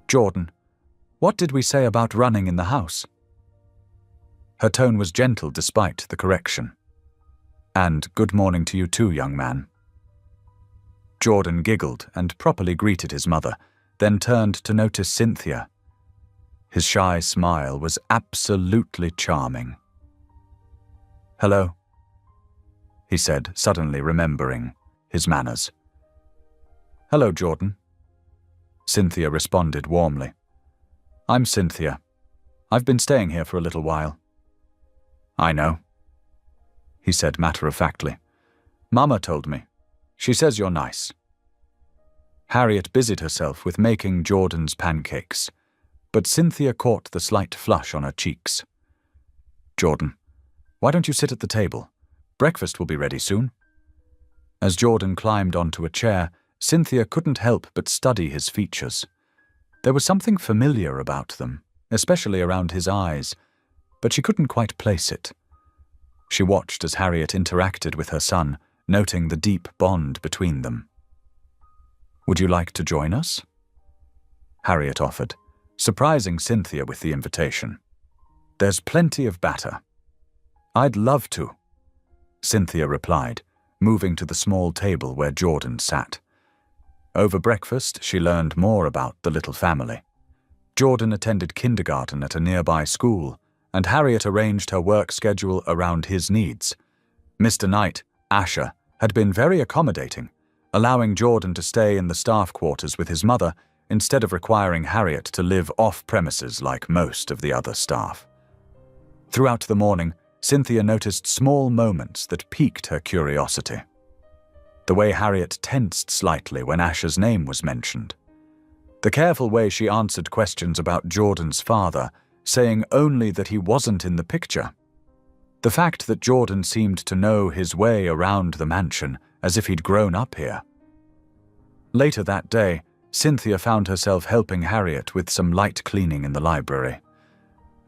"Jordan, what did we say about running in the house?" Her tone was gentle despite the correction. "And good morning to you too, young man." Jordan giggled and properly greeted his mother, then turned to notice Cynthia. His shy smile was absolutely charming. "Hello," he said, suddenly remembering his manners. "Hello, Jordan," Cynthia responded warmly. "I'm Cynthia. I've been staying here for a little while." "I know," he said matter-of-factly. "Mama told me. She says you're nice." Harriet busied herself with making Jordan's pancakes, but Cynthia caught the slight flush on her cheeks. "Jordan, why don't you sit at the table? Breakfast will be ready soon." As Jordan climbed onto a chair, Cynthia couldn't help but study his features. There was something familiar about them, especially around his eyes, but she couldn't quite place it. She watched as Harriet interacted with her son, noting the deep bond between them. "Would you like to join us?" Harriet offered, surprising Cynthia with the invitation. "There's plenty of batter." "I'd love to," Cynthia replied, moving to the small table where Jordan sat. Over breakfast, she learned more about the little family. Jordan attended kindergarten at a nearby school, and Harriet arranged her work schedule around his needs. Mr. Knight, Asher, had been very accommodating, allowing Jordan to stay in the staff quarters with his mother instead of requiring Harriet to live off-premises like most of the other staff. Throughout the morning, Cynthia noticed small moments that piqued her curiosity. The way Harriet tensed slightly when Asher's name was mentioned. The careful way she answered questions about Jordan's father, saying only that he wasn't in the picture. The fact that Jordan seemed to know his way around the mansion as if he'd grown up here. Later that day, Cynthia found herself helping Harriet with some light cleaning in the library.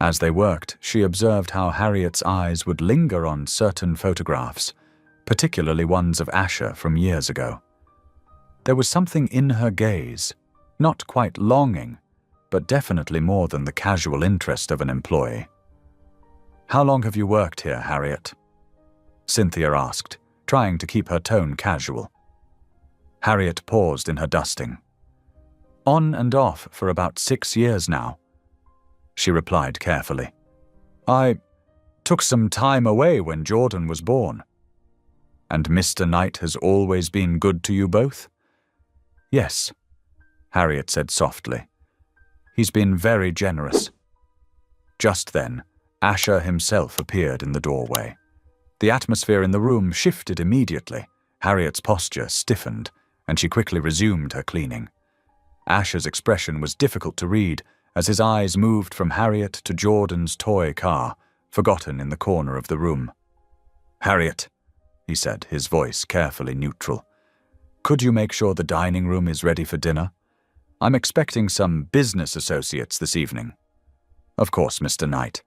As they worked, she observed how Harriet's eyes would linger on certain photographs, particularly ones of Asher from years ago. There was something in her gaze, not quite longing, but definitely more than the casual interest of an employee. "How long have you worked here, Harriet?" Cynthia asked, trying to keep her tone casual. Harriet paused in her dusting. "On and off for about 6 years now," she replied carefully. took some time away when Jordan was born. And Mr. Knight has always been good to you both? Yes, Harriet said softly. He's been very generous. Just then, Asher himself appeared in the doorway. The atmosphere in the room shifted immediately. Harriet's posture stiffened, and she quickly resumed her cleaning. Asher's expression was difficult to read as his eyes moved from Harriet to Jordan's toy car, forgotten in the corner of the room. "Harriet," he said, his voice carefully neutral, "could you make sure the dining room is ready for dinner? I'm expecting some business associates this evening." "Of course, Mr. Knight."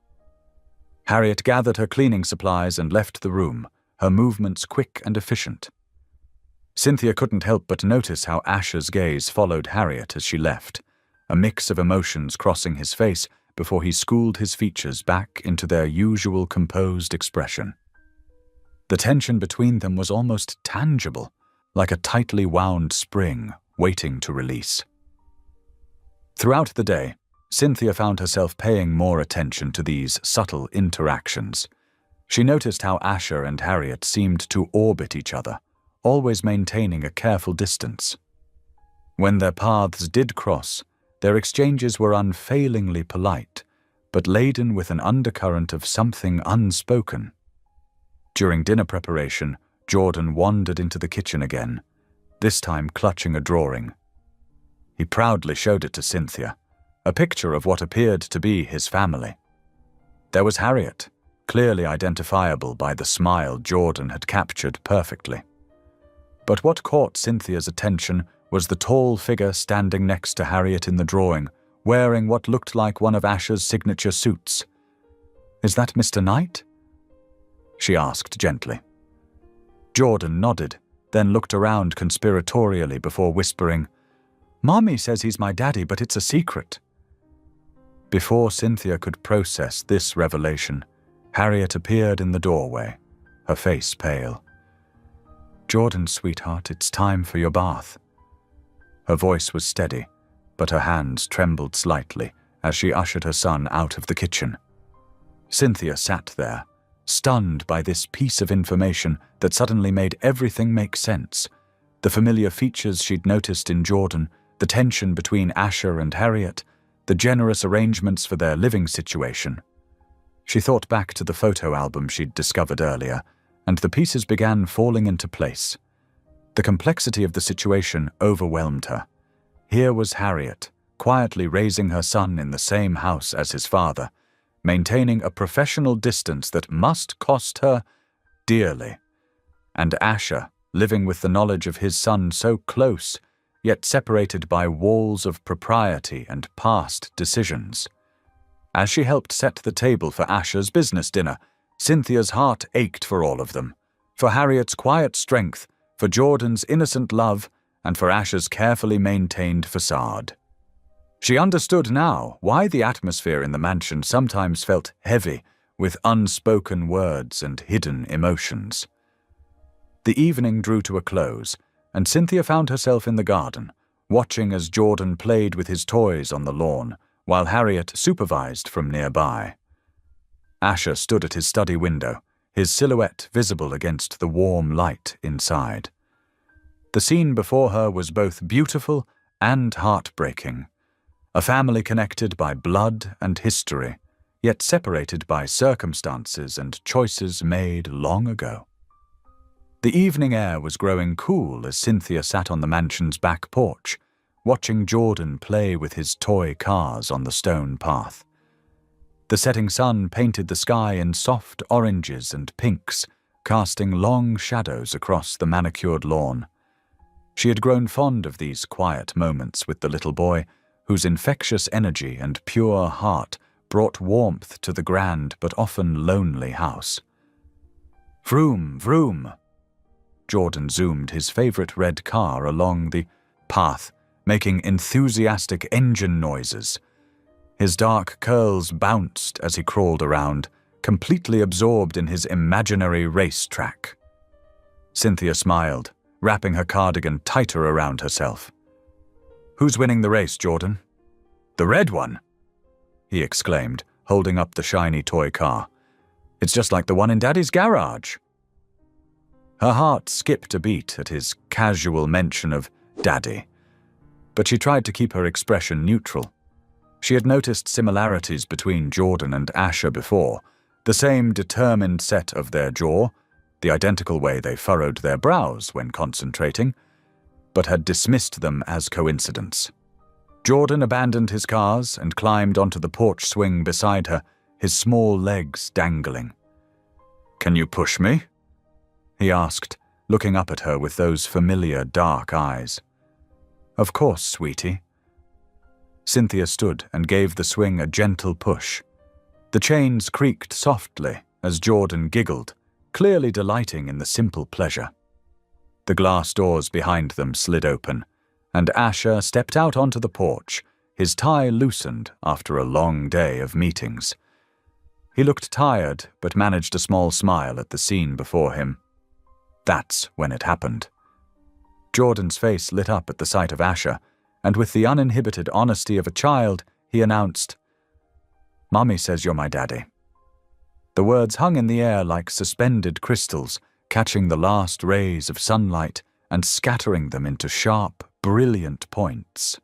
Harriet gathered her cleaning supplies and left the room, her movements quick and efficient. Cynthia couldn't help but notice how Asher's gaze followed Harriet as she left, a mix of emotions crossing his face before he schooled his features back into their usual composed expression. The tension between them was almost tangible, like a tightly wound spring waiting to release. Throughout the day, Cynthia found herself paying more attention to these subtle interactions. She noticed how Asher and Harriet seemed to orbit each other, always maintaining a careful distance. When their paths did cross, their exchanges were unfailingly polite, but laden with an undercurrent of something unspoken. During dinner preparation, Jordan wandered into the kitchen again, this time clutching a drawing. He proudly showed it to Cynthia, a picture of what appeared to be his family. There was Harriet, clearly identifiable by the smile Jordan had captured perfectly. But what caught Cynthia's attention was the tall figure standing next to Harriet in the drawing, wearing what looked like one of Asher's signature suits. "Is that Mr. Knight?" she asked gently. Jordan nodded, then looked around conspiratorially before whispering, "Mommy says he's my daddy, but it's a secret." Before Cynthia could process this revelation, Harriet appeared in the doorway, her face pale. "Jordan, sweetheart, it's time for your bath." Her voice was steady, but her hands trembled slightly as she ushered her son out of the kitchen. Cynthia sat there, stunned by this piece of information that suddenly made everything make sense. The familiar features she'd noticed in Jordan, the tension between Asher and Harriet, the generous arrangements for their living situation. She thought back to the photo album she'd discovered earlier, and the pieces began falling into place. The complexity of the situation overwhelmed her. Here was Harriet, quietly raising her son in the same house as his father, maintaining a professional distance that must cost her dearly. And Asher, living with the knowledge of his son so close, yet separated by walls of propriety and past decisions. As she helped set the table for Asher's business dinner, Cynthia's heart ached for all of them, for Harriet's quiet strength, for Jordan's innocent love, and for Asher's carefully maintained facade. She understood now why the atmosphere in the mansion sometimes felt heavy with unspoken words and hidden emotions. The evening drew to a close, and Cynthia found herself in the garden, watching as Jordan played with his toys on the lawn, while Harriet supervised from nearby. Asher stood at his study window, his silhouette visible against the warm light inside. The scene before her was both beautiful and heartbreaking. A family connected by blood and history, yet separated by circumstances and choices made long ago. The evening air was growing cool as Cynthia sat on the mansion's back porch, watching Jordan play with his toy cars on the stone path. The setting sun painted the sky in soft oranges and pinks, casting long shadows across the manicured lawn. She had grown fond of these quiet moments with the little boy, whose infectious energy and pure heart brought warmth to the grand but often lonely house. Vroom, vroom. Jordan zoomed his favorite red car along the path, making enthusiastic engine noises. His dark curls bounced as he crawled around, completely absorbed in his imaginary racetrack. Cynthia smiled, wrapping her cardigan tighter around herself. "Who's winning the race, Jordan?" "The red one," he exclaimed, holding up the shiny toy car. It's just like the one in Daddy's garage. Her heart skipped a beat at his casual mention of Daddy, but she tried to keep her expression neutral. She had noticed similarities between Jordan and Asher before, the same determined set of their jaw, the identical way they furrowed their brows when concentrating, but had dismissed them as coincidence. Jordan abandoned his cars and climbed onto the porch swing beside her, his small legs dangling. "Can you push me?" he asked, looking up at her with those familiar dark eyes. "Of course, sweetie." Cynthia stood and gave the swing a gentle push. The chains creaked softly as Jordan giggled, clearly delighting in the simple pleasure. The glass doors behind them slid open, and Asher stepped out onto the porch, his tie loosened after a long day of meetings. He looked tired, but managed a small smile at the scene before him. That's when it happened. Jordan's face lit up at the sight of Asher, and with the uninhibited honesty of a child, he announced, "Mommy says you're my daddy." The words hung in the air like suspended crystals, catching the last rays of sunlight and scattering them into sharp, brilliant points.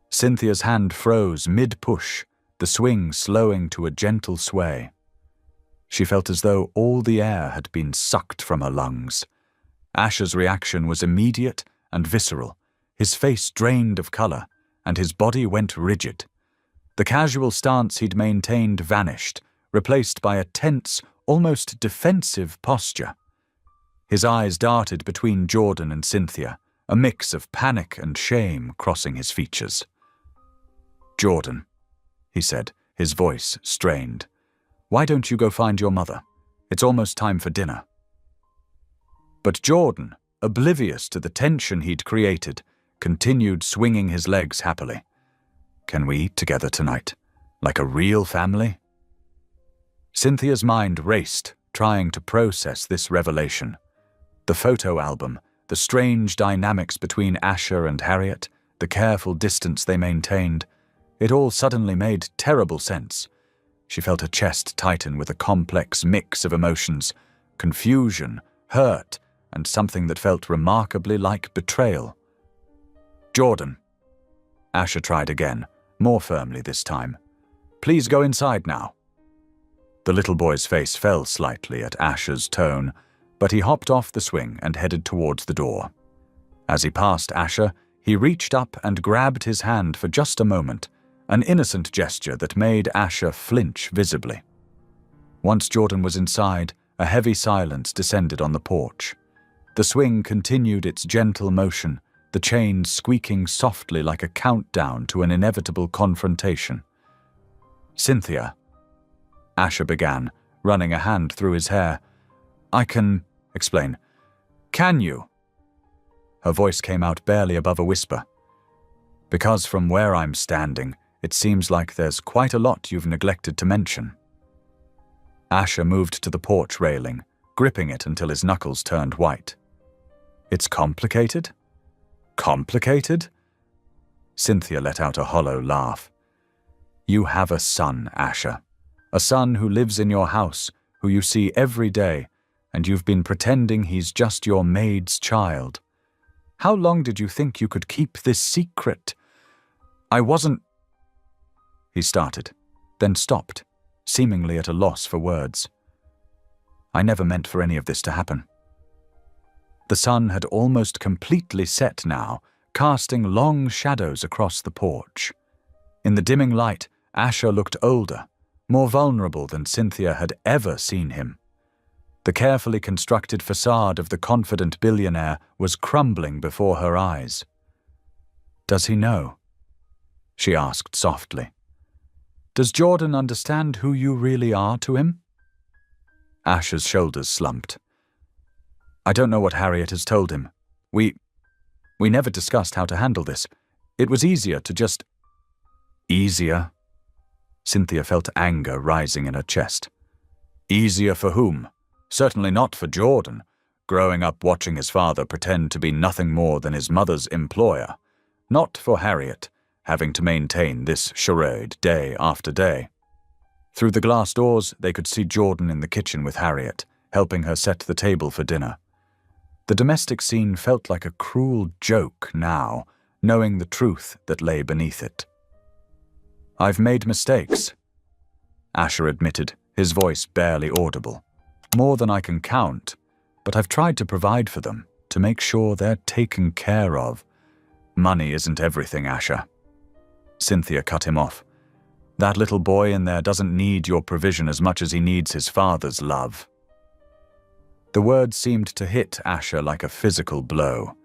Cynthia's hand froze mid-push, the swing slowing to a gentle sway. She felt as though all the air had been sucked from her lungs. Asher's reaction was immediate and visceral. His face drained of color, and his body went rigid. The casual stance he'd maintained vanished, replaced by a tense, almost defensive posture. His eyes darted between Jordan and Cynthia, a mix of panic and shame crossing his features. "Jordan," he said, his voice strained, "why don't you go find your mother? It's almost time for dinner." But Jordan, oblivious to the tension he'd created, continued swinging his legs happily. "Can we eat together tonight? Like a real family?" Cynthia's mind raced, trying to process this revelation. The photo album, the strange dynamics between Asher and Harriet, the careful distance they maintained, it all suddenly made terrible sense. She felt her chest tighten with a complex mix of emotions, confusion, hurt, and something that felt remarkably like betrayal. "Jordan." Asher tried again, more firmly this time. "Please go inside now." The little boy's face fell slightly at Asher's tone, but he hopped off the swing and headed towards the door. As he passed Asher, he reached up and grabbed his hand for just a moment, an innocent gesture that made Asher flinch visibly. Once Jordan was inside, a heavy silence descended on the porch. The swing continued its gentle motion, the chains squeaking softly like a countdown to an inevitable confrontation. "Cynthia," Asher began, running a hand through his hair. "I can explain." "Can you?" Her voice came out barely above a whisper. "Because from where I'm standing, it seems like there's quite a lot you've neglected to mention." Asher moved to the porch railing, gripping it until his knuckles turned white. "It's complicated?" "Complicated?" Cynthia let out a hollow laugh. "You have a son, Asher. A son who lives in your house, who you see every day, and you've been pretending he's just your maid's child. How long did you think you could keep this secret?" "I wasn't—" he started, then stopped, seemingly at a loss for words. "I never meant for any of this to happen." The sun had almost completely set now, casting long shadows across the porch. In the dimming light, Asher looked older, more vulnerable than Cynthia had ever seen him. The carefully constructed facade of the confident billionaire was crumbling before her eyes. "Does he know?" she asked softly. "Does Jordan understand who you really are to him?" Asher's shoulders slumped. "I don't know what Harriet has told him. We never discussed how to handle this. It was easier to just—" "Easier?" Cynthia felt anger rising in her chest. "Easier for whom? Certainly not for Jordan, growing up watching his father pretend to be nothing more than his mother's employer. Not for Harriet, having to maintain this charade day after day." Through the glass doors, they could see Jordan in the kitchen with Harriet, helping her set the table for dinner. The domestic scene felt like a cruel joke now, knowing the truth that lay beneath it. "I've made mistakes," Asher admitted, his voice barely audible. "More than I can count, but I've tried to provide for them, to make sure they're taken care of." "Money isn't everything, Asher." Cynthia cut him off. "That little boy in there doesn't need your provision as much as he needs his father's love." The words seemed to hit Asher like a physical blow.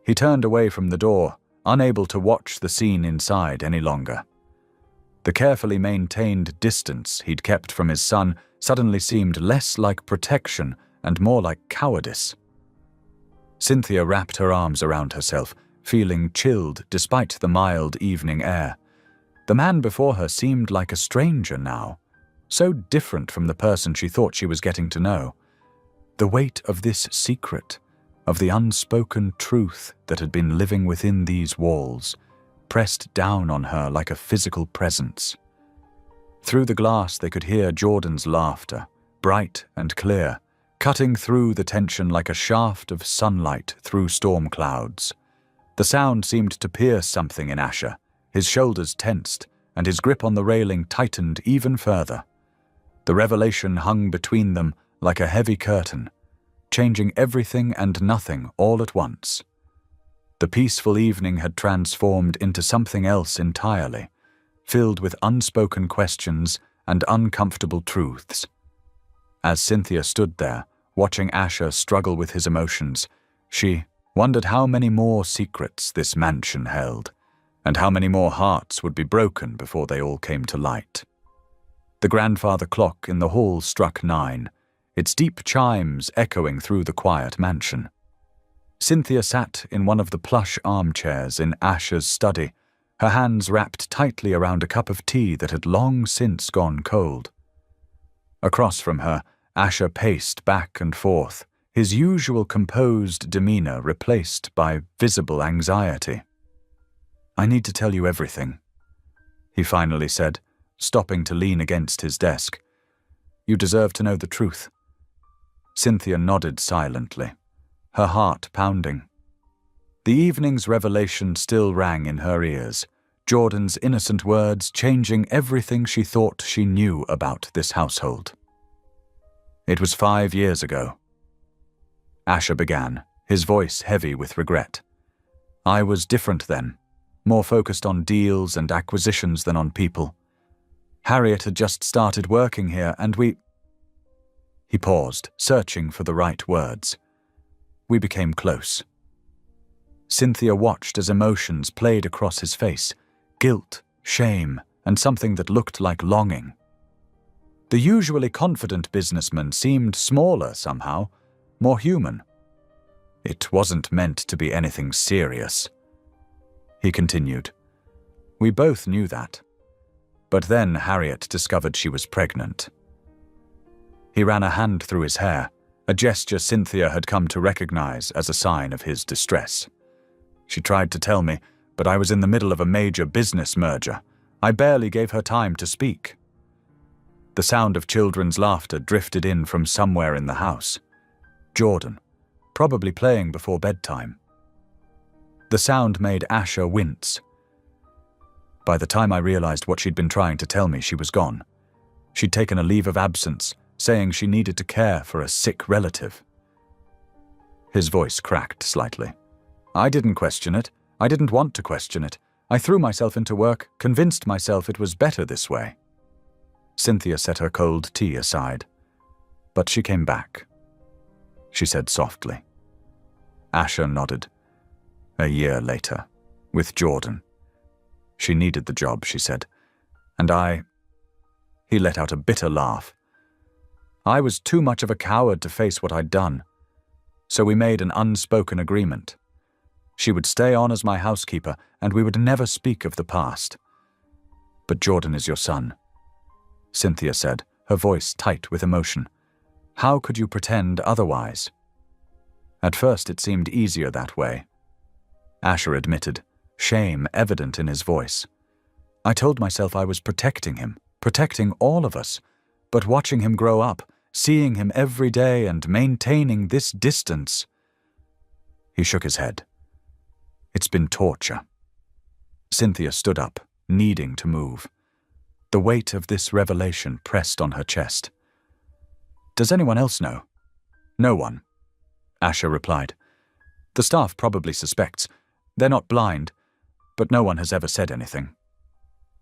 He turned away from the door, unable to watch the scene inside any longer. The carefully maintained distance he'd kept from his son suddenly seemed less like protection and more like cowardice. Cynthia wrapped her arms around herself, feeling chilled despite the mild evening air. The man before her seemed like a stranger now, so different from the person she thought she was getting to know. The weight of this secret, of the unspoken truth that had been living within these walls, pressed down on her like a physical presence. Through the glass they could hear Jordan's laughter, bright and clear, cutting through the tension like a shaft of sunlight through storm clouds. The sound seemed to pierce something in Asher. His shoulders tensed, and his grip on the railing tightened even further. The revelation hung between them like a heavy curtain, changing everything and nothing all at once. The peaceful evening had transformed into something else entirely, filled with unspoken questions and uncomfortable truths. As Cynthia stood there, watching Asher struggle with his emotions, she wondered how many more secrets this mansion held, and how many more hearts would be broken before they all came to light. The grandfather clock in the hall struck 9, its deep chimes echoing through the quiet mansion. Cynthia sat in one of the plush armchairs in Asher's study, her hands wrapped tightly around a cup of tea that had long since gone cold. Across from her, Asher paced back and forth, his usual composed demeanor replaced by visible anxiety. "I need to tell you everything," he finally said, stopping to lean against his desk. "You deserve to know the truth." Cynthia nodded silently, her heart pounding. The evening's revelation still rang in her ears, Jordan's innocent words changing everything she thought she knew about this household. "It was 5 years ago," Asher began, his voice heavy with regret. "I was different then, more focused on deals and acquisitions than on people. Harriet had just started working here, and we—" He paused, searching for the right words. "We became close." Cynthia watched as emotions played across his face, guilt, shame, and something that looked like longing. The usually confident businessman seemed smaller somehow, more human. "It wasn't meant to be anything serious," he continued. "We both knew that. But then Harriet discovered she was pregnant." He ran a hand through his hair, a gesture Cynthia had come to recognize as a sign of his distress. "She tried to tell me, but I was in the middle of a major business merger. I barely gave her time to speak." The sound of children's laughter drifted in from somewhere in the house. Jordan, probably playing before bedtime. The sound made Asher wince. By the time I realized what she'd been trying to tell me, she was gone. She'd taken a leave of absence, saying she needed to care for a sick relative. His voice cracked slightly. "I didn't question it. I didn't want to question it. I threw myself into work, convinced myself it was better this way." Cynthia set her cold tea aside. "But she came back," she said softly. Asher nodded. "A year later, with Jordan. She needed the job," she said. "And I—" He let out a bitter laugh. "I was too much of a coward to face what I'd done. So we made an unspoken agreement. She would stay on as my housekeeper, and we would never speak of the past. But Jordan is your son," Cynthia said, her voice tight with emotion. "How could you pretend otherwise?" At first it seemed easier that way. Asher admitted, shame evident in his voice. "I told myself I was protecting him, protecting all of us, but watching him grow up, seeing him every day and maintaining this distance. He shook his head. It's been torture. Cynthia stood up, needing to move. The weight of this revelation pressed on her chest. Does anyone else know? No one, Asher replied. The staff probably suspects. They're not blind, but no one has ever said anything.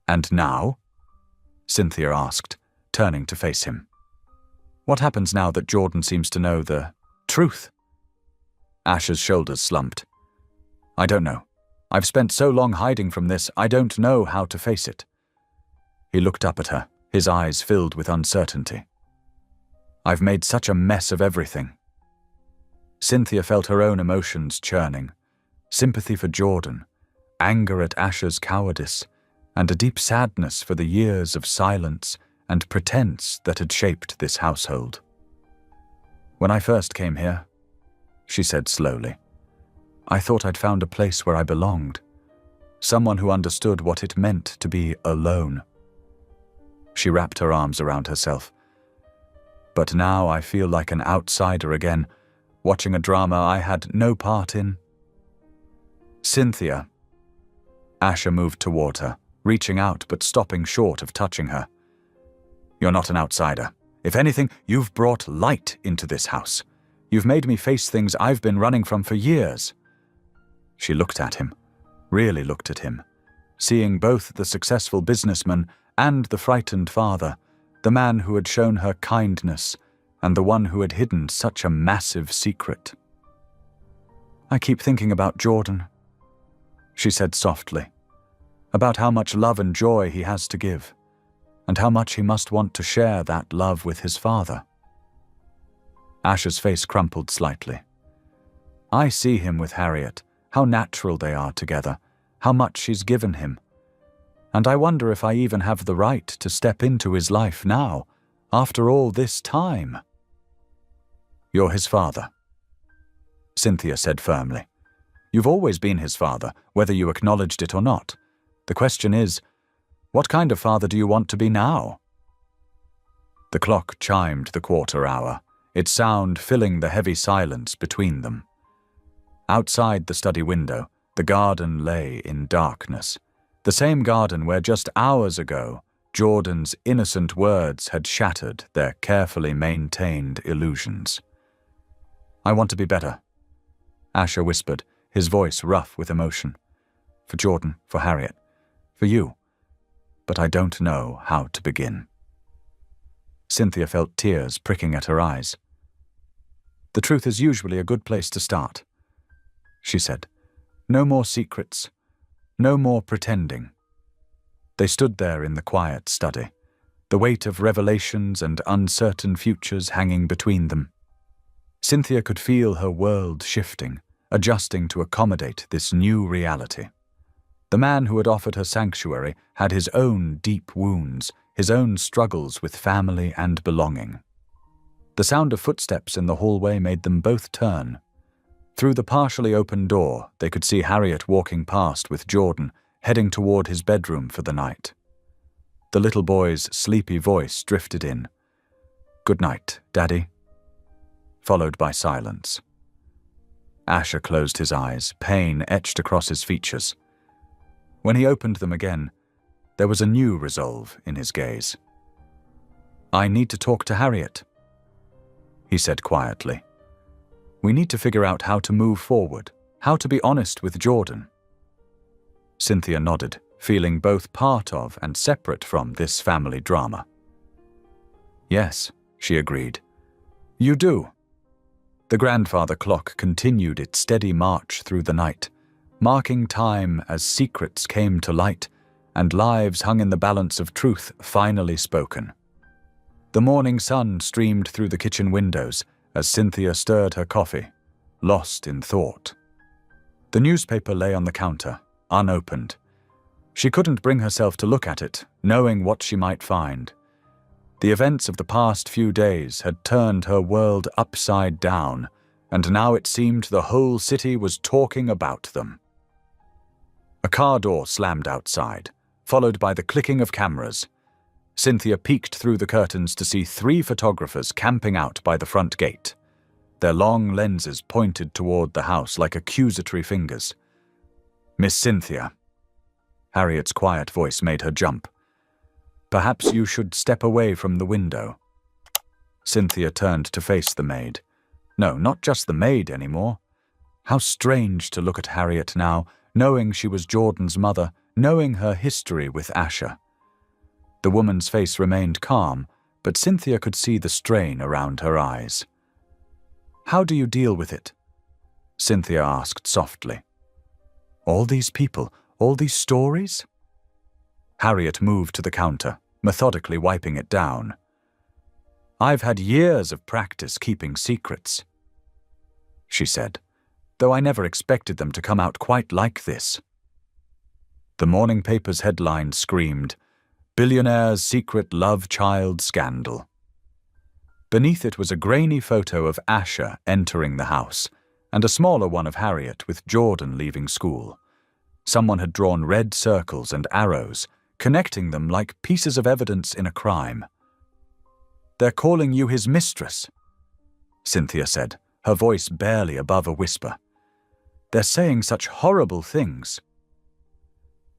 And now? Cynthia asked, turning to face him. What happens now that Jordan seems to know the truth? Asher's shoulders slumped. I don't know. I've spent so long hiding from this, I don't know how to face it. He looked up at her, his eyes filled with uncertainty. I've made such a mess of everything. Cynthia felt her own emotions churning. Sympathy for Jordan, anger at Asher's cowardice, and a deep sadness for the years of silence and pretense that had shaped this household. When I first came here, she said slowly, I thought I'd found a place where I belonged, someone who understood what it meant to be alone. She wrapped her arms around herself. But now I feel like an outsider again, watching a drama I had no part in. Cynthia. Asher moved toward her, reaching out but stopping short of touching her. You're not an outsider. If anything, you've brought light into this house. You've made me face things I've been running from for years. She looked at him, really looked at him, seeing both the successful businessman and the frightened father, the man who had shown her kindness and the one who had hidden such a massive secret. I keep thinking about Jordan, she said softly, about how much love and joy he has to give, and how much he must want to share that love with his father. Asher's face crumpled slightly. I see him with Harriet, how natural they are together, how much she's given him. And I wonder if I even have the right to step into his life now, after all this time. You're his father, Cynthia said firmly. You've always been his father, whether you acknowledged it or not. The question is, what kind of father do you want to be now? The clock chimed the quarter hour, its sound filling the heavy silence between them. Outside the study window, the garden lay in darkness, the same garden where just hours ago Jordan's innocent words had shattered their carefully maintained illusions. I want to be better, Asher whispered, his voice rough with emotion. For Jordan, for Harriet, for you. But I don't know how to begin. Cynthia felt tears pricking at her eyes. The truth is usually a good place to start, she said. No more secrets, no more pretending. They stood there in the quiet study, the weight of revelations and uncertain futures hanging between them. Cynthia could feel her world shifting, adjusting to accommodate this new reality. The man who had offered her sanctuary had his own deep wounds, his own struggles with family and belonging. The sound of footsteps in the hallway made them both turn. Through the partially open door, they could see Harriet walking past with Jordan, heading toward his bedroom for the night. The little boy's sleepy voice drifted in. Good night, Daddy. Followed by silence. Asher closed his eyes, pain etched across his features. When he opened them again, there was a new resolve in his gaze. I need to talk to Harriet, he said quietly. We need to figure out how to move forward, how to be honest with Jordan. Cynthia nodded, feeling both part of and separate from this family drama. Yes, she agreed. You do. The grandfather clock continued its steady march through the night, marking time as secrets came to light and lives hung in the balance of truth finally spoken. The morning sun streamed through the kitchen windows as Cynthia stirred her coffee, lost in thought. The newspaper lay on the counter, unopened. She couldn't bring herself to look at it, knowing what she might find. The events of the past few days had turned her world upside down, and now it seemed the whole city was talking about them. A car door slammed outside, followed by the clicking of cameras. Cynthia peeked through the curtains to see 3 photographers camping out by the front gate. Their long lenses pointed toward the house like accusatory fingers. "Miss Cynthia." Harriet's quiet voice made her jump. "Perhaps you should step away from the window." Cynthia turned to face the maid. No, not just the maid anymore. How strange to look at Harriet now, knowing she was Jordan's mother, knowing her history with Asher. The woman's face remained calm, but Cynthia could see the strain around her eyes. "How do you deal with it?" Cynthia asked softly. "All these people, all these stories?" Harriet moved to the counter, methodically wiping it down. "I've had years of practice keeping secrets," she said, "though I never expected them to come out quite like this." The morning paper's headline screamed, "Billionaire's Secret Love Child Scandal." Beneath it was a grainy photo of Asher entering the house, and a smaller one of Harriet with Jordan leaving school. Someone had drawn red circles and arrows, connecting them like pieces of evidence in a crime. "They're calling you his mistress," Cynthia said, her voice barely above a whisper. "They're saying such horrible things."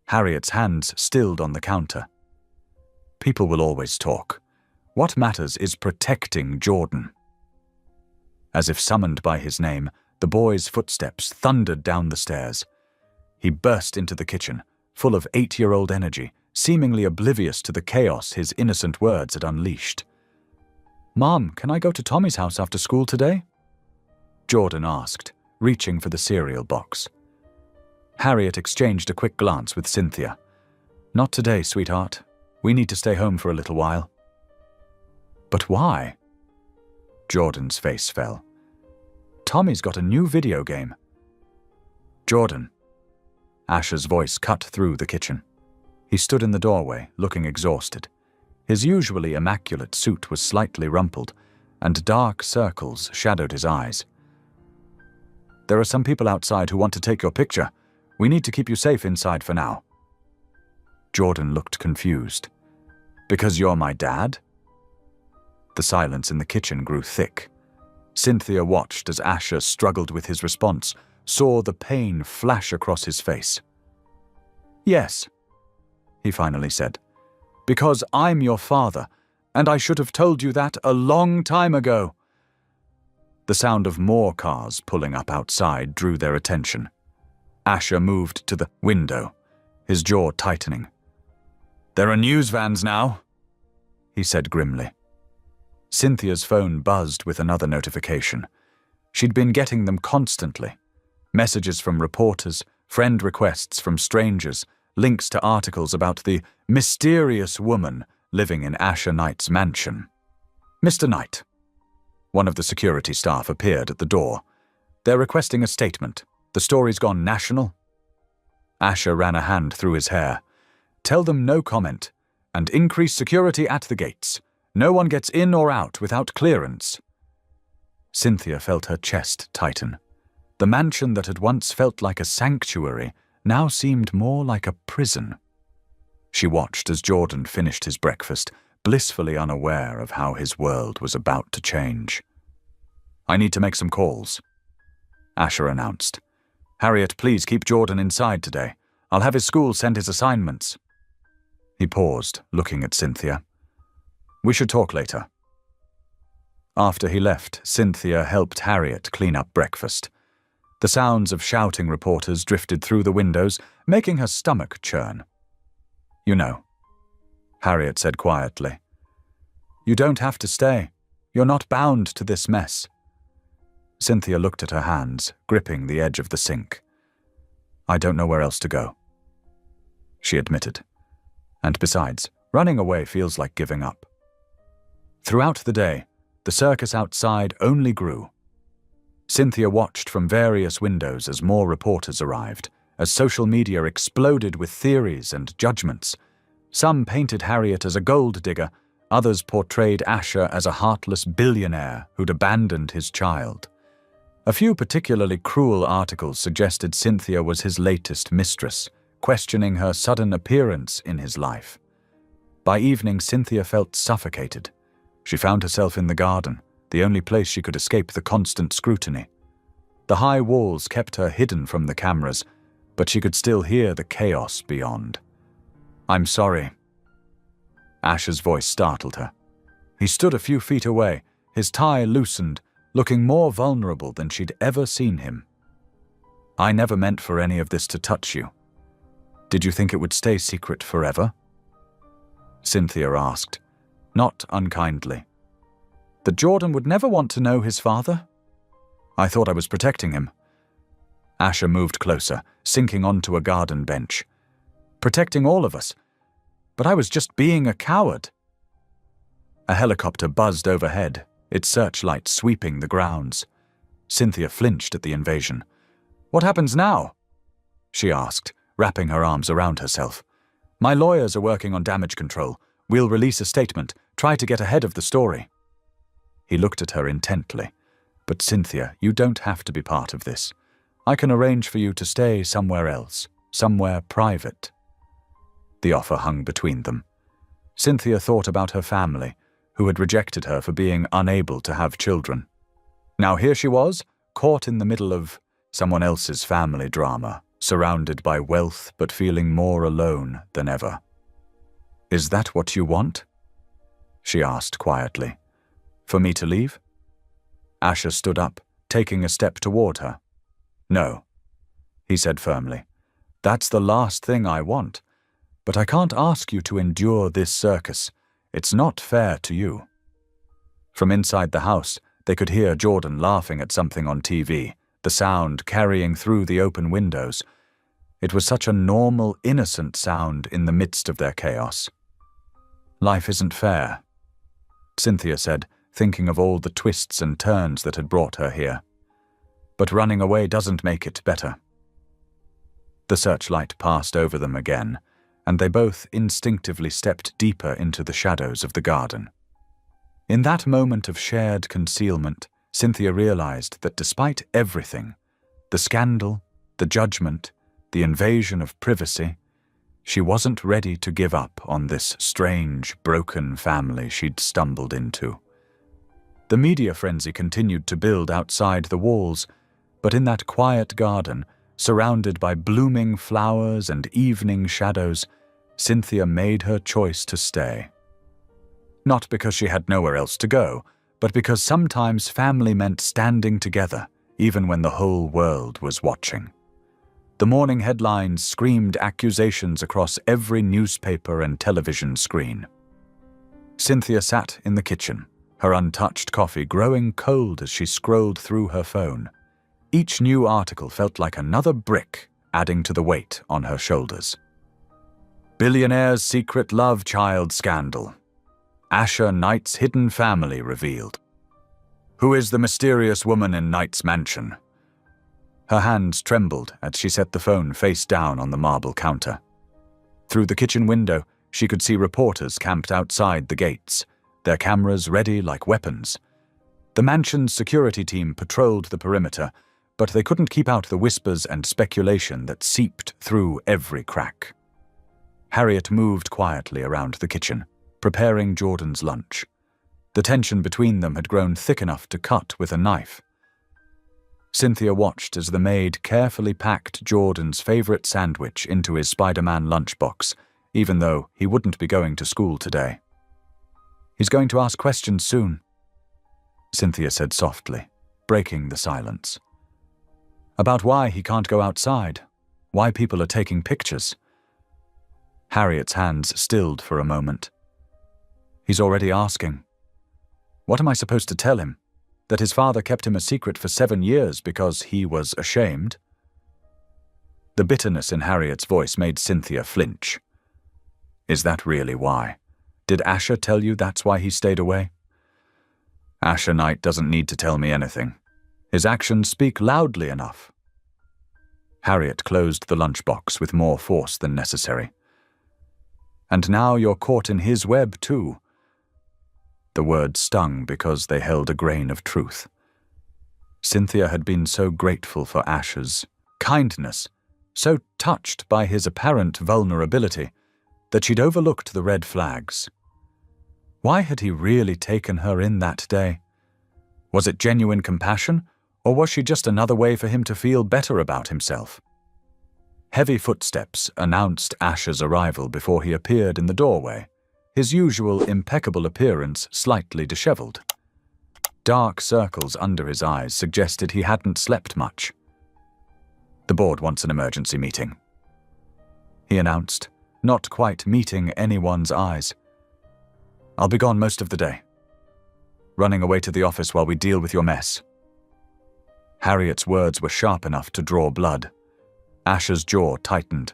Harriet's hands stilled on the counter. "People will always talk. What matters is protecting Jordan." As if summoned by his name, the boy's footsteps thundered down the stairs. He burst into the kitchen, full of 8-year-old energy, seemingly oblivious to the chaos his innocent words had unleashed. "Mom, can I go to Tommy's house after school today?" Jordan asked, reaching for the cereal box. Harriet exchanged a quick glance with Cynthia. "Not today, sweetheart. We need to stay home for a little while." "But why?" Jordan's face fell. "Tommy's got a new video game." "Jordan." Asher's voice cut through the kitchen. He stood in the doorway, looking exhausted. His usually immaculate suit was slightly rumpled, and dark circles shadowed his eyes. "There are some people outside who want to take your picture. We need to keep you safe inside for now." Jordan looked confused. "Because you're my dad?" The silence in the kitchen grew thick. Cynthia watched as Asher struggled with his response, saw the pain flash across his face. "Yes," he finally said, "because I'm your father, and I should have told you that a long time ago." The sound of more cars pulling up outside drew their attention. Asher moved to the window, his jaw tightening. "There are news vans now," he said grimly. Cynthia's phone buzzed with another notification. She'd been getting them constantly. Messages from reporters, friend requests from strangers, links to articles about the mysterious woman living in Asher Knight's mansion. "Mr. Knight." One of the security staff appeared at the door. "They're requesting a statement. The story's gone national." Asher ran a hand through his hair. "Tell them no comment, and increase security at the gates. No one gets in or out without clearance." Cynthia felt her chest tighten. The mansion that had once felt like a sanctuary now seemed more like a prison. She watched as Jordan finished his breakfast, blissfully unaware of how his world was about to change. "I need to make some calls," Asher announced. "Harriet, please keep Jordan inside today. I'll have his school send his assignments." He paused, looking at Cynthia. "We should talk later." After he left, Cynthia helped Harriet clean up breakfast. The sounds of shouting reporters drifted through the windows, making her stomach churn. "You know," Harriet said quietly. "You don't have to stay. You're not bound to this mess." Cynthia looked at her hands, gripping the edge of the sink. "I don't know where else to go," she admitted. "And besides, running away feels like giving up." Throughout the day, the circus outside only grew. Cynthia watched from various windows as more reporters arrived, as social media exploded with theories and judgments. Some painted Harriet as a gold digger, others portrayed Asher as a heartless billionaire who'd abandoned his child. A few particularly cruel articles suggested Cynthia was his latest mistress, questioning her sudden appearance in his life. By evening, Cynthia felt suffocated. She found herself in the garden, the only place she could escape the constant scrutiny. The high walls kept her hidden from the cameras, but she could still hear the chaos beyond. "I'm sorry." Ash's voice startled her. He stood a few feet away, his tie loosened, looking more vulnerable than she'd ever seen him. "I never meant for any of this to touch you. Did you think it would stay secret forever?" Cynthia asked, not unkindly. "That Jordan would never want to know his father? I thought I was protecting him." Asher moved closer, sinking onto a garden bench. "Protecting all of us. But I was just being a coward." A helicopter buzzed overhead, its searchlight sweeping the grounds. Cynthia flinched at the invasion. "What happens now?" she asked, wrapping her arms around herself. "My lawyers are working on damage control. We'll release a statement, try to get ahead of the story." He looked at her intently. "But Cynthia, you don't have to be part of this. I can arrange for you to stay somewhere else, somewhere private." The offer hung between them. Cynthia thought about her family, who had rejected her for being unable to have children. Now here she was, caught in the middle of someone else's family drama, surrounded by wealth but feeling more alone than ever. "Is that what you want?" she asked quietly. "For me to leave?" Asher stood up, taking a step toward her. "No," he said firmly. "That's the last thing I want. But I can't ask you to endure this circus. It's not fair to you." From inside the house, they could hear Jordan laughing at something on TV, the sound carrying through the open windows. It was such a normal, innocent sound in the midst of their chaos. "Life isn't fair," Cynthia said, thinking of all the twists and turns that had brought her here. "But running away doesn't make it better." The searchlight passed over them again, and they both instinctively stepped deeper into the shadows of the garden. In that moment of shared concealment, Cynthia realized that despite everything, the scandal, the judgment, the invasion of privacy, she wasn't ready to give up on this strange, broken family she'd stumbled into. The media frenzy continued to build outside the walls, but in that quiet garden, surrounded by blooming flowers and evening shadows, Cynthia made her choice to stay. Not because she had nowhere else to go, but because sometimes family meant standing together, even when the whole world was watching. The morning headlines screamed accusations across every newspaper and television screen. Cynthia sat in the kitchen, her untouched coffee growing cold as she scrolled through her phone. Each new article felt like another brick adding to the weight on her shoulders. Billionaire's secret love child scandal. Asher Knight's hidden family revealed. Who is the mysterious woman in Knight's mansion? Her hands trembled as she set the phone face down on the marble counter. Through the kitchen window, she could see reporters camped outside the gates, their cameras ready like weapons. The mansion's security team patrolled the perimeter, but they couldn't keep out the whispers and speculation that seeped through every crack. Harriet moved quietly around the kitchen, preparing Jordan's lunch. The tension between them had grown thick enough to cut with a knife. Cynthia watched as the maid carefully packed Jordan's favorite sandwich into his Spider-Man lunchbox, even though he wouldn't be going to school today. "He's going to ask questions soon," Cynthia said softly, breaking the silence. "About why he can't go outside, why people are taking pictures." Harriet's hands stilled for a moment. "He's already asking. What am I supposed to tell him? That his father kept him a secret for 7 years because he was ashamed?" The bitterness in Harriet's voice made Cynthia flinch. "Is that really why? Did Asher tell you that's why he stayed away?" "Asher Knight doesn't need to tell me anything. His actions speak loudly enough." Harriet closed the lunchbox with more force than necessary. "And now you're caught in his web, too." The words stung because they held a grain of truth. Cynthia had been so grateful for Asher's kindness, so touched by his apparent vulnerability, that she'd overlooked the red flags. Why had he really taken her in that day? Was it genuine compassion, or was she just another way for him to feel better about himself? Heavy footsteps announced Asher's arrival before he appeared in the doorway, his usual impeccable appearance slightly disheveled. Dark circles under his eyes suggested he hadn't slept much. "The board wants an emergency meeting," he announced, not quite meeting anyone's eyes. "I'll be gone most of the day. Running away to the office while we deal with your mess." Harriet's words were sharp enough to draw blood. Asher's jaw tightened.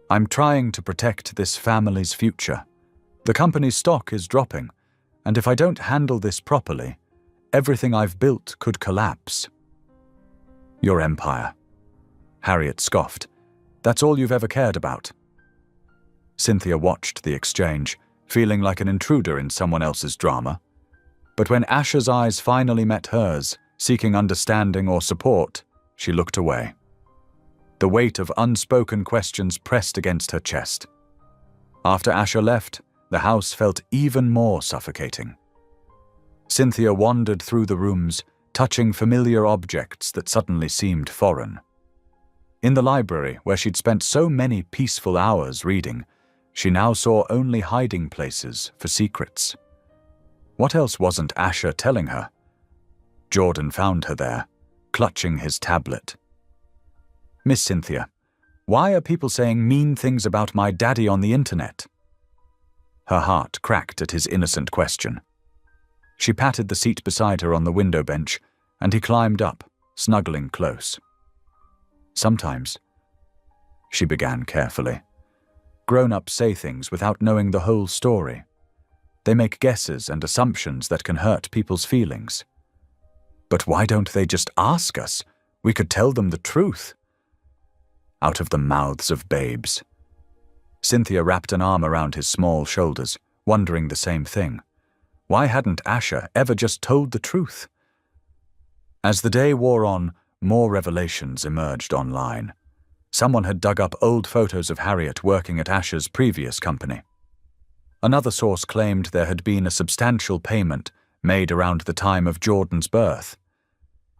"I'm trying to protect this family's future. The company's stock is dropping, and if I don't handle this properly, everything I've built could collapse." "Your empire," Harriet scoffed. "That's all you've ever cared about." Cynthia watched the exchange, feeling like an intruder in someone else's drama. But when Asher's eyes finally met hers, seeking understanding or support, she looked away. The weight of unspoken questions pressed against her chest. After Asher left, the house felt even more suffocating. Cynthia wandered through the rooms, touching familiar objects that suddenly seemed foreign. In the library, where she'd spent so many peaceful hours reading, she now saw only hiding places for secrets. What else wasn't Asher telling her? Jordan found her there, clutching his tablet. "Miss Cynthia, why are people saying mean things about my daddy on the internet?" Her heart cracked at his innocent question. She patted the seat beside her on the window bench, and he climbed up, snuggling close. "Sometimes," she began carefully, "grown-ups say things without knowing the whole story. They make guesses and assumptions that can hurt people's feelings. But why don't they just ask us? We could tell them the truth." Out of the mouths of babes. Cynthia wrapped an arm around his small shoulders, wondering the same thing. Why hadn't Asher ever just told the truth? As the day wore on, more revelations emerged online. Someone had dug up old photos of Harriet working at Asher's previous company. Another source claimed there had been a substantial payment made around the time of Jordan's birth.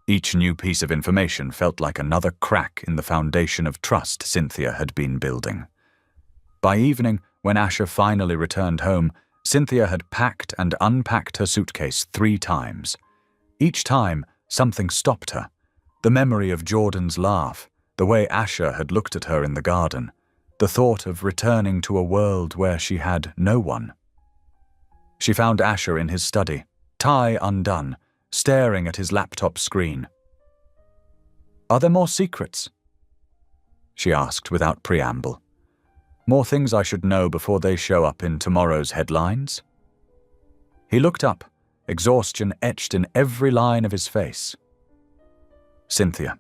Each new piece of information felt like another crack in the foundation of trust Cynthia had been building. By evening, when Asher finally returned home, Cynthia had packed and unpacked her suitcase 3 times. Each time, something stopped her. The memory of Jordan's laugh, the way Asher had looked at her in the garden, the thought of returning to a world where she had no one. She found Asher in his study, tie undone, staring at his laptop screen. "Are there more secrets?" she asked without preamble. "More things I should know before they show up in tomorrow's headlines?" He looked up, exhaustion etched in every line of his face. "Cynthia,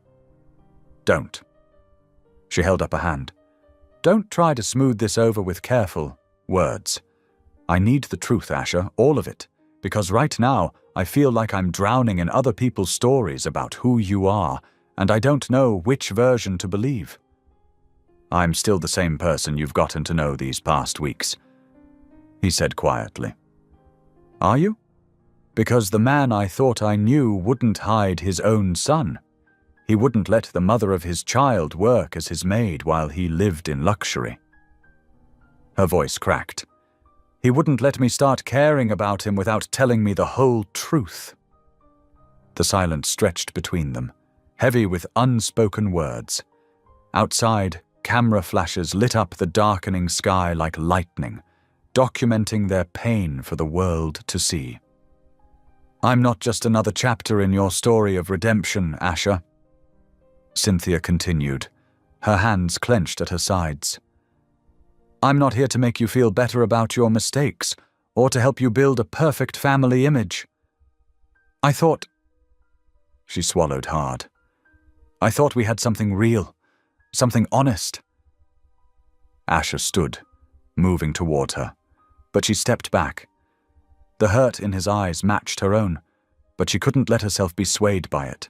don't." She held up a hand. "Don't try to smooth this over with careful words. I need the truth, Asher, all of it, because right now I feel like I'm drowning in other people's stories about who you are, and I don't know which version to believe." "I'm still the same person you've gotten to know these past weeks," he said quietly. "Are you? Because the man I thought I knew wouldn't hide his own son. He wouldn't let the mother of his child work as his maid while he lived in luxury." Her voice cracked. "He wouldn't let me start caring about him without telling me the whole truth." The silence stretched between them, heavy with unspoken words. Outside, camera flashes lit up the darkening sky like lightning, documenting their pain for the world to see. "I'm not just another chapter in your story of redemption, Asher," Cynthia continued, her hands clenched at her sides. "I'm not here to make you feel better about your mistakes, or to help you build a perfect family image. I thought—" She swallowed hard. "I thought we had something real, something honest." Asher stood, moving toward her, but she stepped back. The hurt in his eyes matched her own, but she couldn't let herself be swayed by it.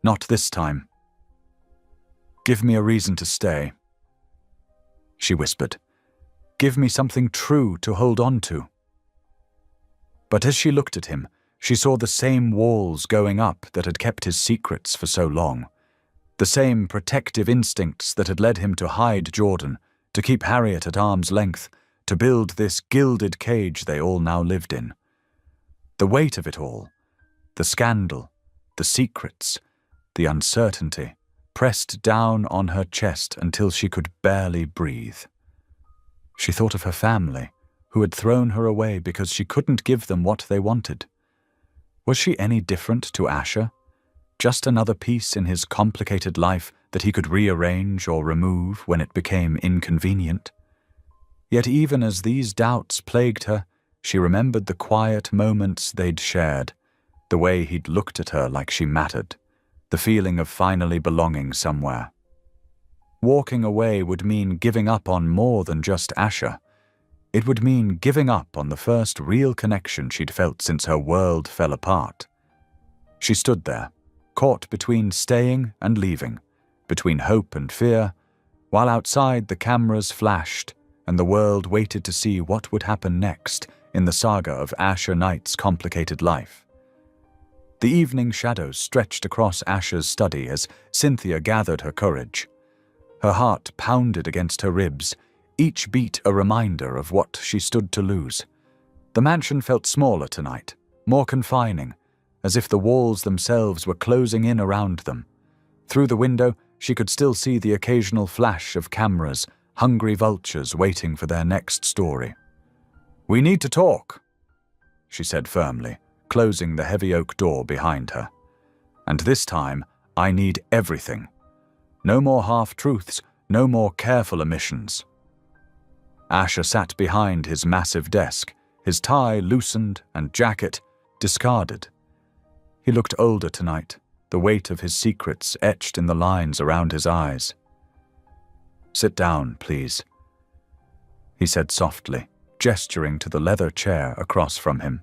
Not this time. "Give me a reason to stay," she whispered. Give me something true to hold on to. But as she looked at him, she saw the same walls going up that had kept his secrets for so long. The same protective instincts that had led him to hide Jordan, to keep Harriet at arm's length, to build this gilded cage they all now lived in. The weight of it all, the scandal, the secrets, the uncertainty, pressed down on her chest until she could barely breathe. She thought of her family, who had thrown her away because she couldn't give them what they wanted. Was she any different to Asher? Just another piece in his complicated life that he could rearrange or remove when it became inconvenient? Yet even as these doubts plagued her, she remembered the quiet moments they'd shared, the way he'd looked at her like she mattered, the feeling of finally belonging somewhere. Walking away would mean giving up on more than just Asher. It would mean giving up on the first real connection she'd felt since her world fell apart. She stood there, caught between staying and leaving, between hope and fear, while outside the cameras flashed and the world waited to see what would happen next in the saga of Asher Knight's complicated life. The evening shadows stretched across Asher's study as Cynthia gathered her courage. Her heart pounded against her ribs, each beat a reminder of what she stood to lose. The mansion felt smaller tonight, more confining, as if the walls themselves were closing in around them. Through the window, she could still see the occasional flash of cameras, hungry vultures waiting for their next story. "We need to talk," she said firmly, closing the heavy oak door behind her. "And this time, I need everything. No more half-truths, no more careful omissions." Asher sat behind his massive desk, his tie loosened and jacket discarded. He looked older tonight, the weight of his secrets etched in the lines around his eyes. "Sit down, please," he said softly, gesturing to the leather chair across from him.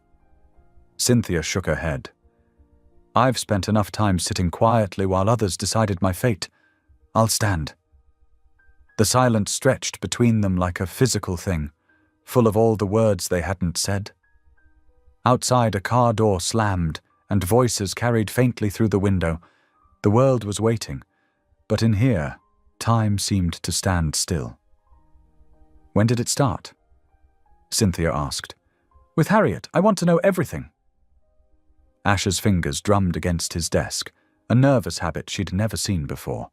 Cynthia shook her head. "I've spent enough time sitting quietly while others decided my fate. I'll stand." The silence stretched between them like a physical thing, full of all the words they hadn't said. Outside, a car door slammed, and voices carried faintly through the window. The world was waiting, but in here, time seemed to stand still. "When did it start?" Cynthia asked. "With Harriet, I want to know everything." Asher's fingers drummed against his desk, a nervous habit she'd never seen before.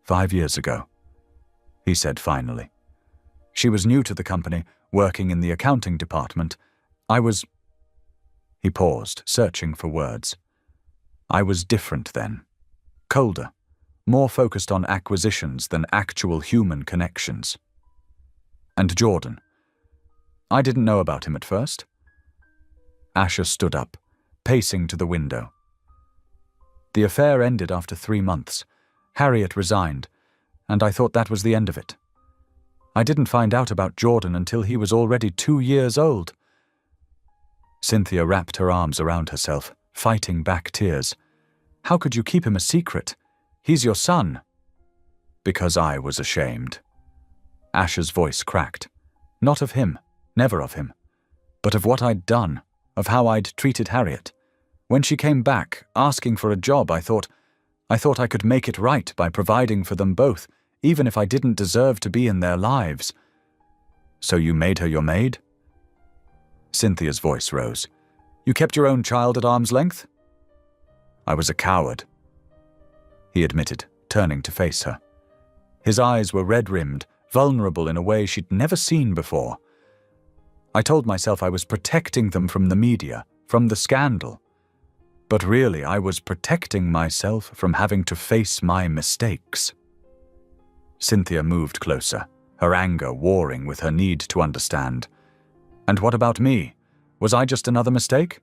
5 years ago, he said finally. "She was new to the company, working in the accounting department. He paused, searching for words. "I was different then. Colder, more focused on acquisitions than actual human connections. And Jordan. I didn't know about him at first." Asher stood up, pacing to the window. "The affair ended after 3 months. Harriet resigned, and I thought that was the end of it. I didn't find out about Jordan until he was already 2 years old." Cynthia wrapped her arms around herself, fighting back tears. "How could you keep him a secret? He's your son." "Because I was ashamed." Asher's voice cracked. Not of him, never of him, but of what I'd done, of how I'd treated Harriet. When she came back, asking for a job, I thought I could make it right by providing for them both, even if I didn't deserve to be in their lives. "So you made her your maid?" Cynthia's voice rose. "You kept your own child at arm's length?" "I was a coward," he admitted, turning to face her. His eyes were red-rimmed, vulnerable in a way she'd never seen before. "I told myself I was protecting them from the media, from the scandal. But really, I was protecting myself from having to face my mistakes." Cynthia moved closer, her anger warring with her need to understand. "And what about me? Was I just another mistake?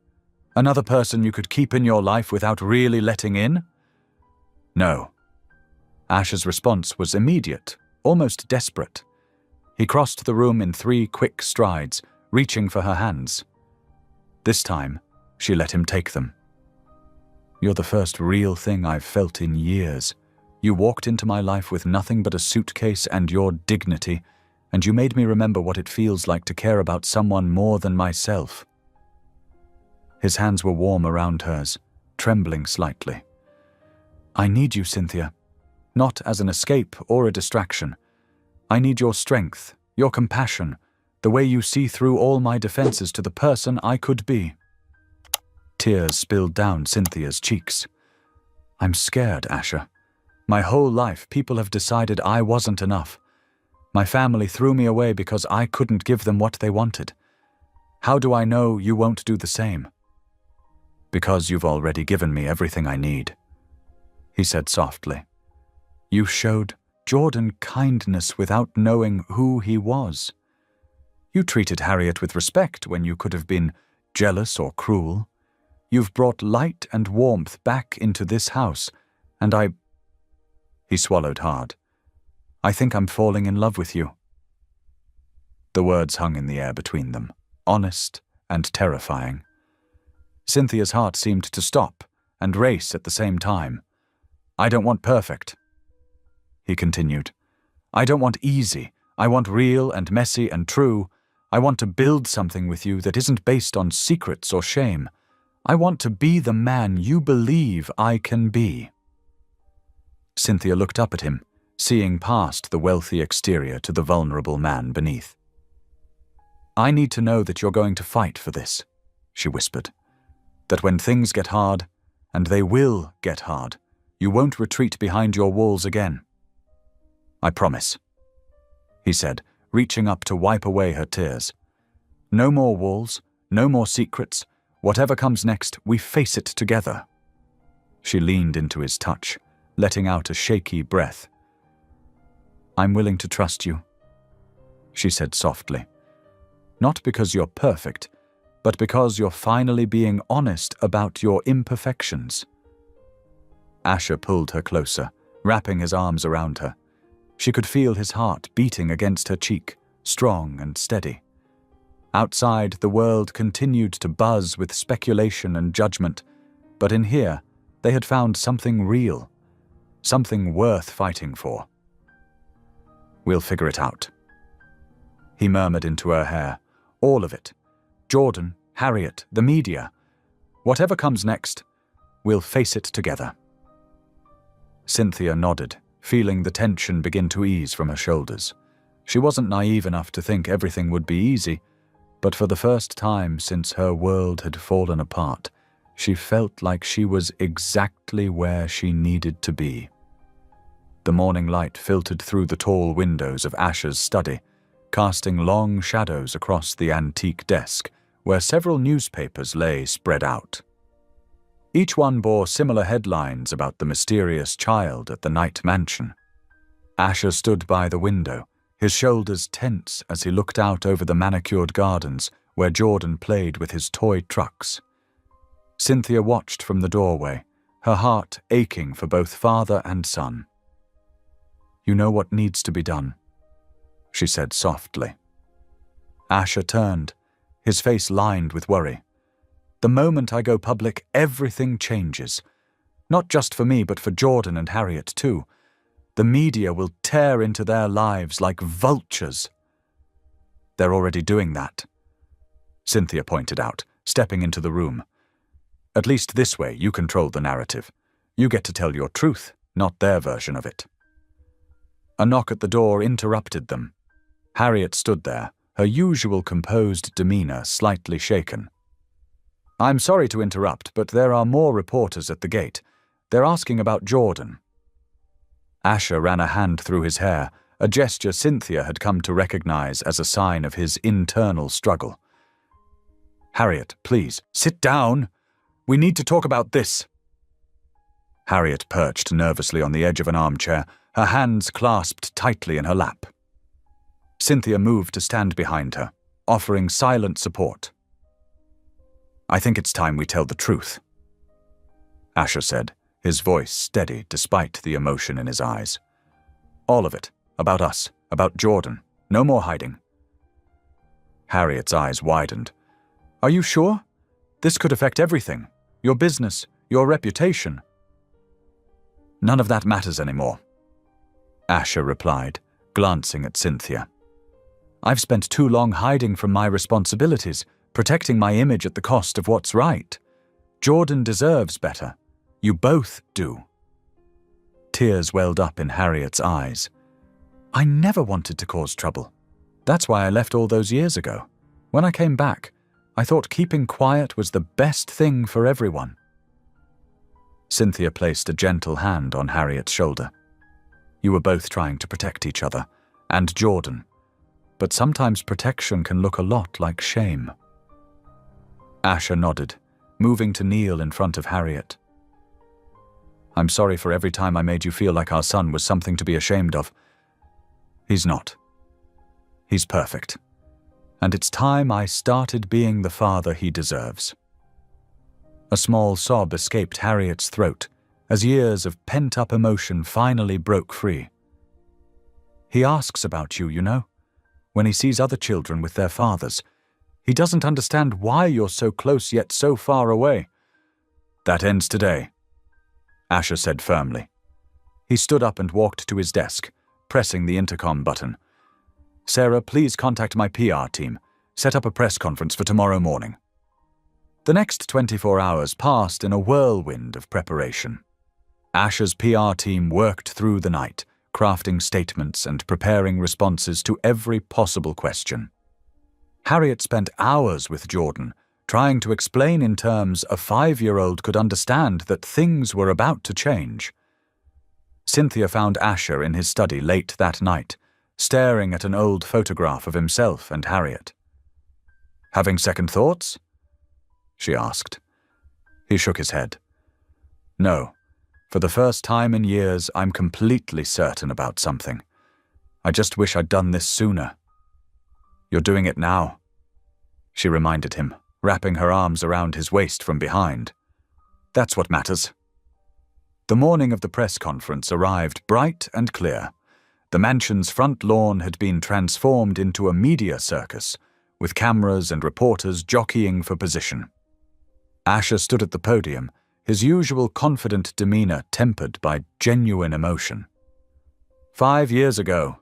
Another person you could keep in your life without really letting in?" "No." Asher's response was immediate, almost desperate. He crossed the room in 3 quick strides, reaching for her hands. This time, she let him take them. "You're the first real thing I've felt in years. You walked into my life with nothing but a suitcase and your dignity, and you made me remember what it feels like to care about someone more than myself." His hands were warm around hers, trembling slightly. "I need you, Cynthia, not as an escape or a distraction. I need your strength, your compassion, the way you see through all my defenses to the person I could be." Tears spilled down Cynthia's cheeks. "I'm scared, Asher. My whole life, people have decided I wasn't enough. My family threw me away because I couldn't give them what they wanted. How do I know you won't do the same?" "Because you've already given me everything I need," he said softly. "You showed Jordan kindness without knowing who he was. You treated Harriet with respect when you could have been jealous or cruel. You've brought light and warmth back into this house, and I—" He swallowed hard. "I think I'm falling in love with you." The words hung in the air between them, honest and terrifying. Cynthia's heart seemed to stop and race at the same time. "I don't want perfect," he continued. "I don't want easy. I want real and messy and true. I want to build something with you that isn't based on secrets or shame. I want to be the man you believe I can be." Cynthia looked up at him, seeing past the wealthy exterior to the vulnerable man beneath. "I need to know that you're going to fight for this," she whispered. "That when things get hard, and they will get hard, you won't retreat behind your walls again." "I promise," he said, reaching up to wipe away her tears. "No more walls, no more secrets. Whatever comes next, we face it together." She leaned into his touch, letting out a shaky breath. "I'm willing to trust you," she said softly. "Not because you're perfect, but because you're finally being honest about your imperfections." Asher pulled her closer, wrapping his arms around her. She could feel his heart beating against her cheek, strong and steady. Outside, the world continued to buzz with speculation and judgment, but in here, they had found something real, something worth fighting for. "We'll figure it out," he murmured into her hair. "All of it. Jordan, Harriet, the media. Whatever comes next, we'll face it together." Cynthia nodded, feeling the tension begin to ease from her shoulders. She wasn't naive enough to think everything would be easy, but for the first time since her world had fallen apart, she felt like she was exactly where she needed to be. The morning light filtered through the tall windows of Asher's study, casting long shadows across the antique desk, where several newspapers lay spread out. Each one bore similar headlines about the mysterious child at the Knight mansion. Asher stood by the window, his shoulders tense as he looked out over the manicured gardens where Jordan played with his toy trucks. Cynthia watched from the doorway, her heart aching for both father and son. "You know what needs to be done," she said softly. Asher turned, his face lined with worry. "The moment I go public, everything changes. Not just for me, but for Jordan and Harriet too. The media will tear into their lives like vultures." "They're already doing that," Cynthia pointed out, stepping into the room. "At least this way you control the narrative. You get to tell your truth, not their version of it." A knock at the door interrupted them. Harriet stood there, her usual composed demeanor slightly shaken. "I'm sorry to interrupt, but there are more reporters at the gate. They're asking about Jordan." Asher ran a hand through his hair, a gesture Cynthia had come to recognize as a sign of his internal struggle. "Harriet, please, sit down. We need to talk about this." Harriet perched nervously on the edge of an armchair, her hands clasped tightly in her lap. Cynthia moved to stand behind her, offering silent support. "I think it's time we tell the truth," Asher said, his voice steady despite the emotion in his eyes. "All of it, about us, about Jordan. No more hiding." Harriet's eyes widened. "Are you sure? This could affect everything. Your business, your reputation." "None of that matters anymore," Asher replied, glancing at Cynthia. I've spent too long hiding from my responsibilities, protecting my image at the cost of what's right. Jordan deserves better. You both do." Tears welled up in Harriet's eyes. "I never wanted to cause trouble. That's why I left all those years ago. When I came back, I thought keeping quiet was the best thing for everyone." Cynthia placed a gentle hand on Harriet's shoulder. "You were both trying to protect each other, and Jordan. But sometimes protection can look a lot like shame." Asher nodded, moving to kneel in front of Harriet. "I'm sorry for every time I made you feel like our son was something to be ashamed of. He's not. He's perfect. And it's time I started being the father he deserves." A small sob escaped Harriet's throat as years of pent-up emotion finally broke free. "He asks about you, you know. When he sees other children with their fathers, he doesn't understand why you're so close yet so far away." "That ends today," Asher said firmly. He stood up and walked to his desk, pressing the intercom button. "Sarah, please contact my PR team. Set up a press conference for tomorrow morning." The next 24 hours passed in a whirlwind of preparation. Asher's PR team worked through the night, crafting statements and preparing responses to every possible question. Harriet spent hours with Jordan, trying to explain in terms a 5-year-old could understand that things were about to change. Cynthia found Asher in his study late that night, staring at an old photograph of himself and Harriet. "Having second thoughts?" she asked. He shook his head. "No. For the first time in years, I'm completely certain about something. I just wish I'd done this sooner." "You're doing it now," she reminded him, wrapping her arms around his waist from behind. "That's what matters." The morning of the press conference arrived bright and clear. The mansion's front lawn had been transformed into a media circus, with cameras and reporters jockeying for position. Asher stood at the podium, his usual confident demeanor tempered by genuine emotion. "5 years ago,"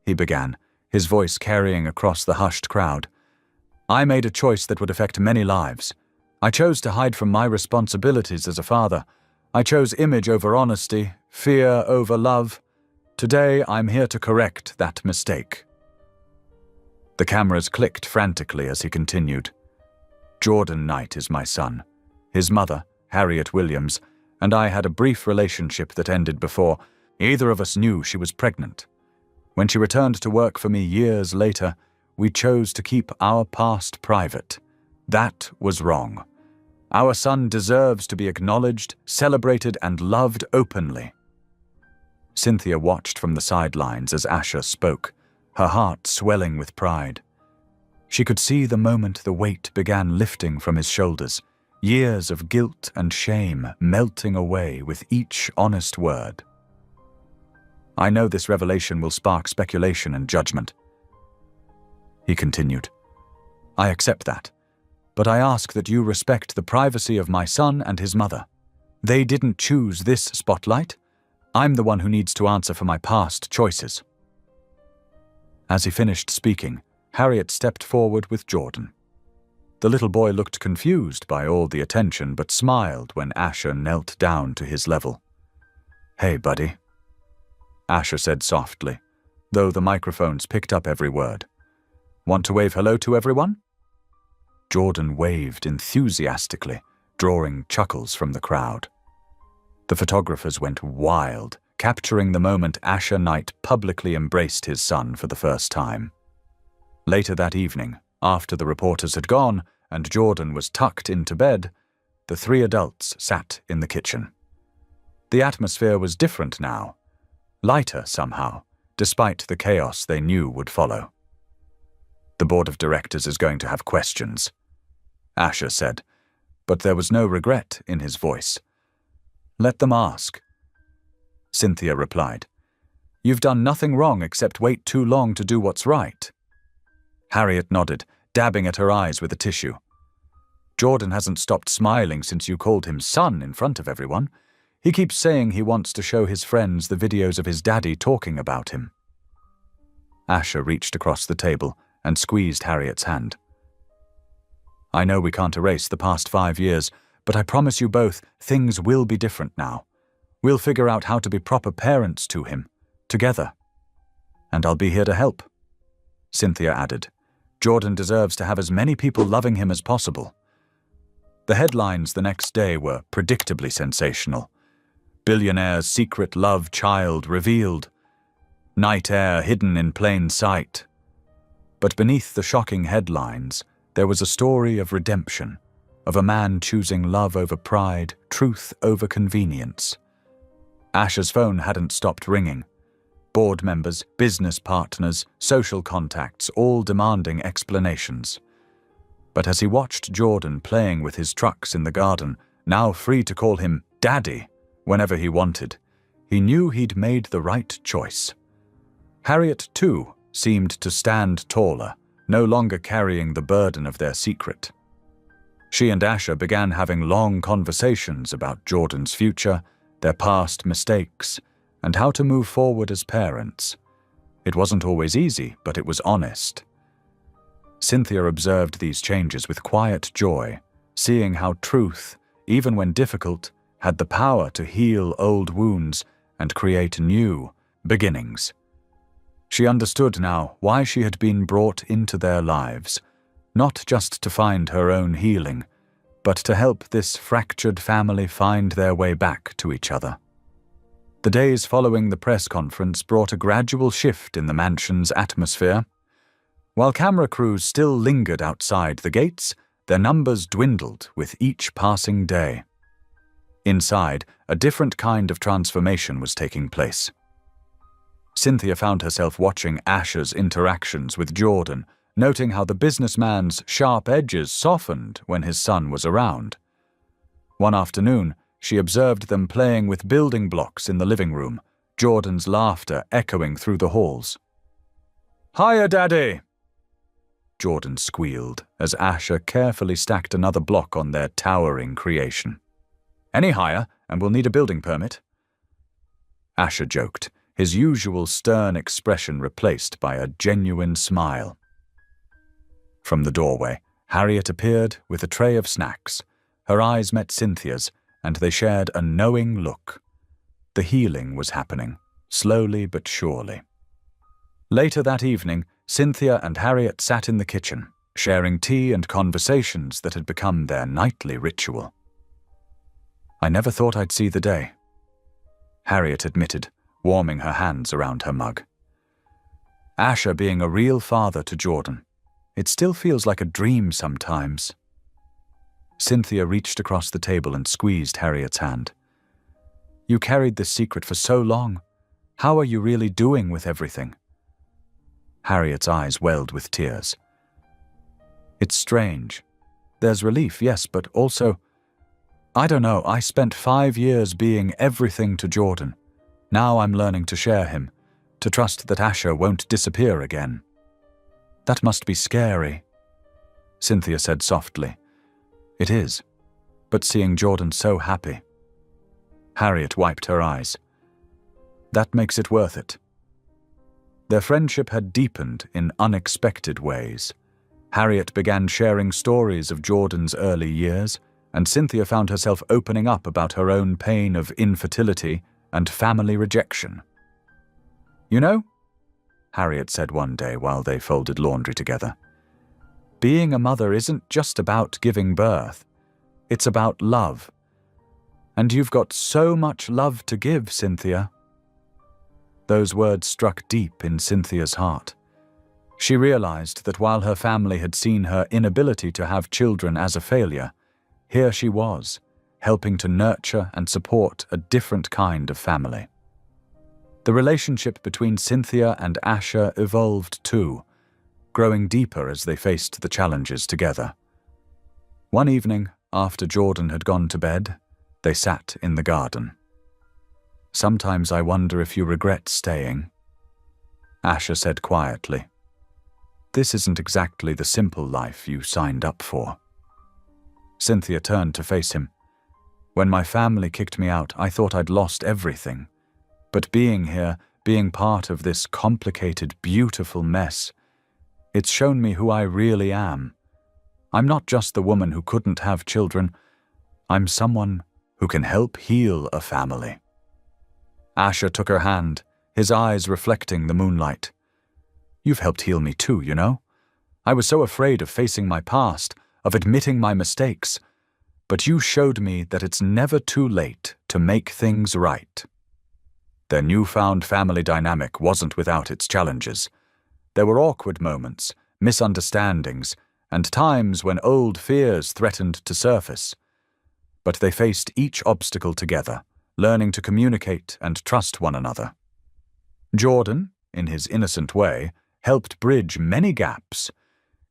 he began, his voice carrying across the hushed crowd, "I made a choice that would affect many lives. I chose to hide from my responsibilities as a father. I chose image over honesty, fear over love. Today, I'm here to correct that mistake." The cameras clicked frantically as he continued. "Jordan Knight is my son. His mother, Harriet Williams, and I had a brief relationship that ended before either of us knew she was pregnant. When she returned to work for me years later, we chose to keep our past private. That was wrong. Our son deserves to be acknowledged, celebrated, and loved openly." Cynthia watched from the sidelines as Asher spoke, her heart swelling with pride. She could see the moment the weight began lifting from his shoulders, years of guilt and shame melting away with each honest word. "I know this revelation will spark speculation and judgment," he continued. "I accept that, but I ask that you respect the privacy of my son and his mother. They didn't choose this spotlight. I'm the one who needs to answer for my past choices." As he finished speaking, Harriet stepped forward with Jordan. The little boy looked confused by all the attention but smiled when Asher knelt down to his level. "Hey, buddy," Asher said softly, though the microphones picked up every word. "Want to wave hello to everyone?" Jordan waved enthusiastically, drawing chuckles from the crowd. The photographers went wild, capturing the moment Asher Knight publicly embraced his son for the first time. Later that evening, after the reporters had gone and Jordan was tucked into bed, the 3 adults sat in the kitchen. The atmosphere was different now, lighter somehow, despite the chaos they knew would follow. "The board of directors is going to have questions," Asher said, but there was no regret in his voice. "Let them ask," Cynthia replied. "You've done nothing wrong except wait too long to do what's right." Harriet nodded, dabbing at her eyes with a tissue. "Jordan hasn't stopped smiling since you called him son in front of everyone. He keeps saying he wants to show his friends the videos of his daddy talking about him." Asher reached across the table and squeezed Harriet's hand. I know we can't erase the past 5 years, but I promise you both, things will be different now. We'll figure out how to be proper parents to him, together. And I'll be here to help. Cynthia added, Jordan deserves to have as many people loving him as possible. The headlines the next day were predictably sensational. Billionaire's secret love child revealed. Night air hidden in plain sight. But beneath the shocking headlines, there was a story of redemption, of a man choosing love over pride, truth over convenience. Asher's phone hadn't stopped ringing. Board members, business partners, social contacts, all demanding explanations. But as he watched Jordan playing with his trucks in the garden, now free to call him Daddy whenever he wanted, he knew he'd made the right choice. Harriet, too, seemed to stand taller, no longer carrying the burden of their secret. She and Asher began having long conversations about Jordan's future, their past mistakes, and how to move forward as parents. It wasn't always easy, but it was honest. Cynthia observed these changes with quiet joy, seeing how truth, even when difficult, had the power to heal old wounds and create new beginnings. She understood now why she had been brought into their lives, not just to find her own healing, but to help this fractured family find their way back to each other. The days following the press conference brought a gradual shift in the mansion's atmosphere. While camera crews still lingered outside the gates, their numbers dwindled with each passing day. Inside, a different kind of transformation was taking place. Cynthia found herself watching Asher's interactions with Jordan, noting how the businessman's sharp edges softened when his son was around. One afternoon, she observed them playing with building blocks in the living room, Jordan's laughter echoing through the halls. "Hiya, Daddy!" Jordan squealed as Asher carefully stacked another block on their towering creation. "Any higher, and we'll need a building permit." Asher joked, his usual stern expression replaced by a genuine smile. From the doorway, Harriet appeared with a tray of snacks. Her eyes met Cynthia's, and they shared a knowing look. The healing was happening, slowly but surely. Later that evening, Cynthia and Harriet sat in the kitchen, sharing tea and conversations that had become their nightly ritual. "I never thought I'd see the day," Harriet admitted, warming her hands around her mug. "Asher being a real father to Jordan. It still feels like a dream sometimes." Cynthia reached across the table and squeezed Harriet's hand. "You carried this secret for so long. How are you really doing with everything?" Harriet's eyes welled with tears. "It's strange. There's relief, yes, but also, I don't know, I spent 5 years being everything to Jordan. Now I'm learning to share him, to trust that Asher won't disappear again." "That must be scary," Cynthia said softly. "It is, but seeing Jordan so happy." Harriet wiped her eyes. "That makes it worth it." Their friendship had deepened in unexpected ways. Harriet began sharing stories of Jordan's early years, and Cynthia found herself opening up about her own pain of infertility and family rejection. "You know," Harriet said one day while they folded laundry together, "being a mother isn't just about giving birth. It's about love. And you've got so much love to give, Cynthia." Those words struck deep in Cynthia's heart. She realized that while her family had seen her inability to have children as a failure, here she was, helping to nurture and support a different kind of family. The relationship between Cynthia and Asher evolved too, growing deeper as they faced the challenges together. One evening, after Jordan had gone to bed, they sat in the garden. "Sometimes I wonder if you regret staying," Asher said quietly. "This isn't exactly the simple life you signed up for." Cynthia turned to face him. "When my family kicked me out, I thought I'd lost everything. But being here, being part of this complicated, beautiful mess. It's shown me who I really am. I'm not just the woman who couldn't have children. I'm someone who can help heal a family. Asher took her hand, his eyes reflecting the moonlight. You've helped heal me too, you know? I was so afraid of facing my past, of admitting my mistakes, but you showed me that it's never too late to make things right. Their newfound family dynamic wasn't without its challenges. There were awkward moments, misunderstandings, and times when old fears threatened to surface. But they faced each obstacle together, learning to communicate and trust one another. Jordan, in his innocent way, helped bridge many gaps.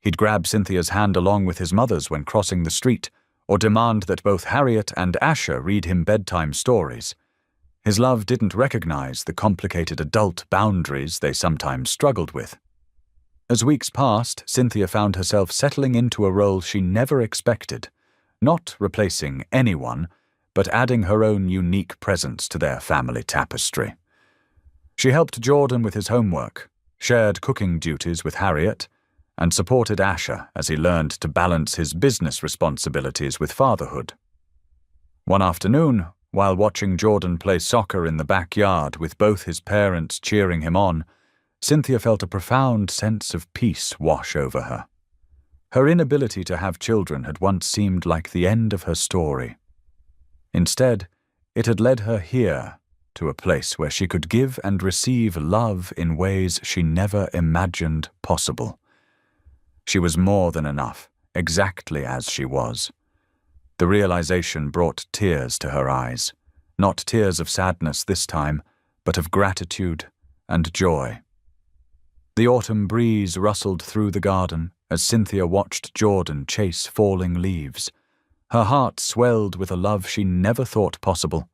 He'd grab Cynthia's hand along with his mother's when crossing the street, or demand that both Harriet and Asher read him bedtime stories. His love didn't recognize the complicated adult boundaries they sometimes struggled with. As weeks passed, Cynthia found herself settling into a role she never expected, not replacing anyone, but adding her own unique presence to their family tapestry. She helped Jordan with his homework, shared cooking duties with Harriet, and supported Asher as he learned to balance his business responsibilities with fatherhood. One afternoon, while watching Jordan play soccer in the backyard with both his parents cheering him on, Cynthia felt a profound sense of peace wash over her. Her inability to have children had once seemed like the end of her story. Instead, it had led her here, to a place where she could give and receive love in ways she never imagined possible. She was more than enough, exactly as she was. The realization brought tears to her eyes, not tears of sadness this time, but of gratitude and joy. The autumn breeze rustled through the garden as Cynthia watched Jordan chase falling leaves. Her heart swelled with a love she never thought possible.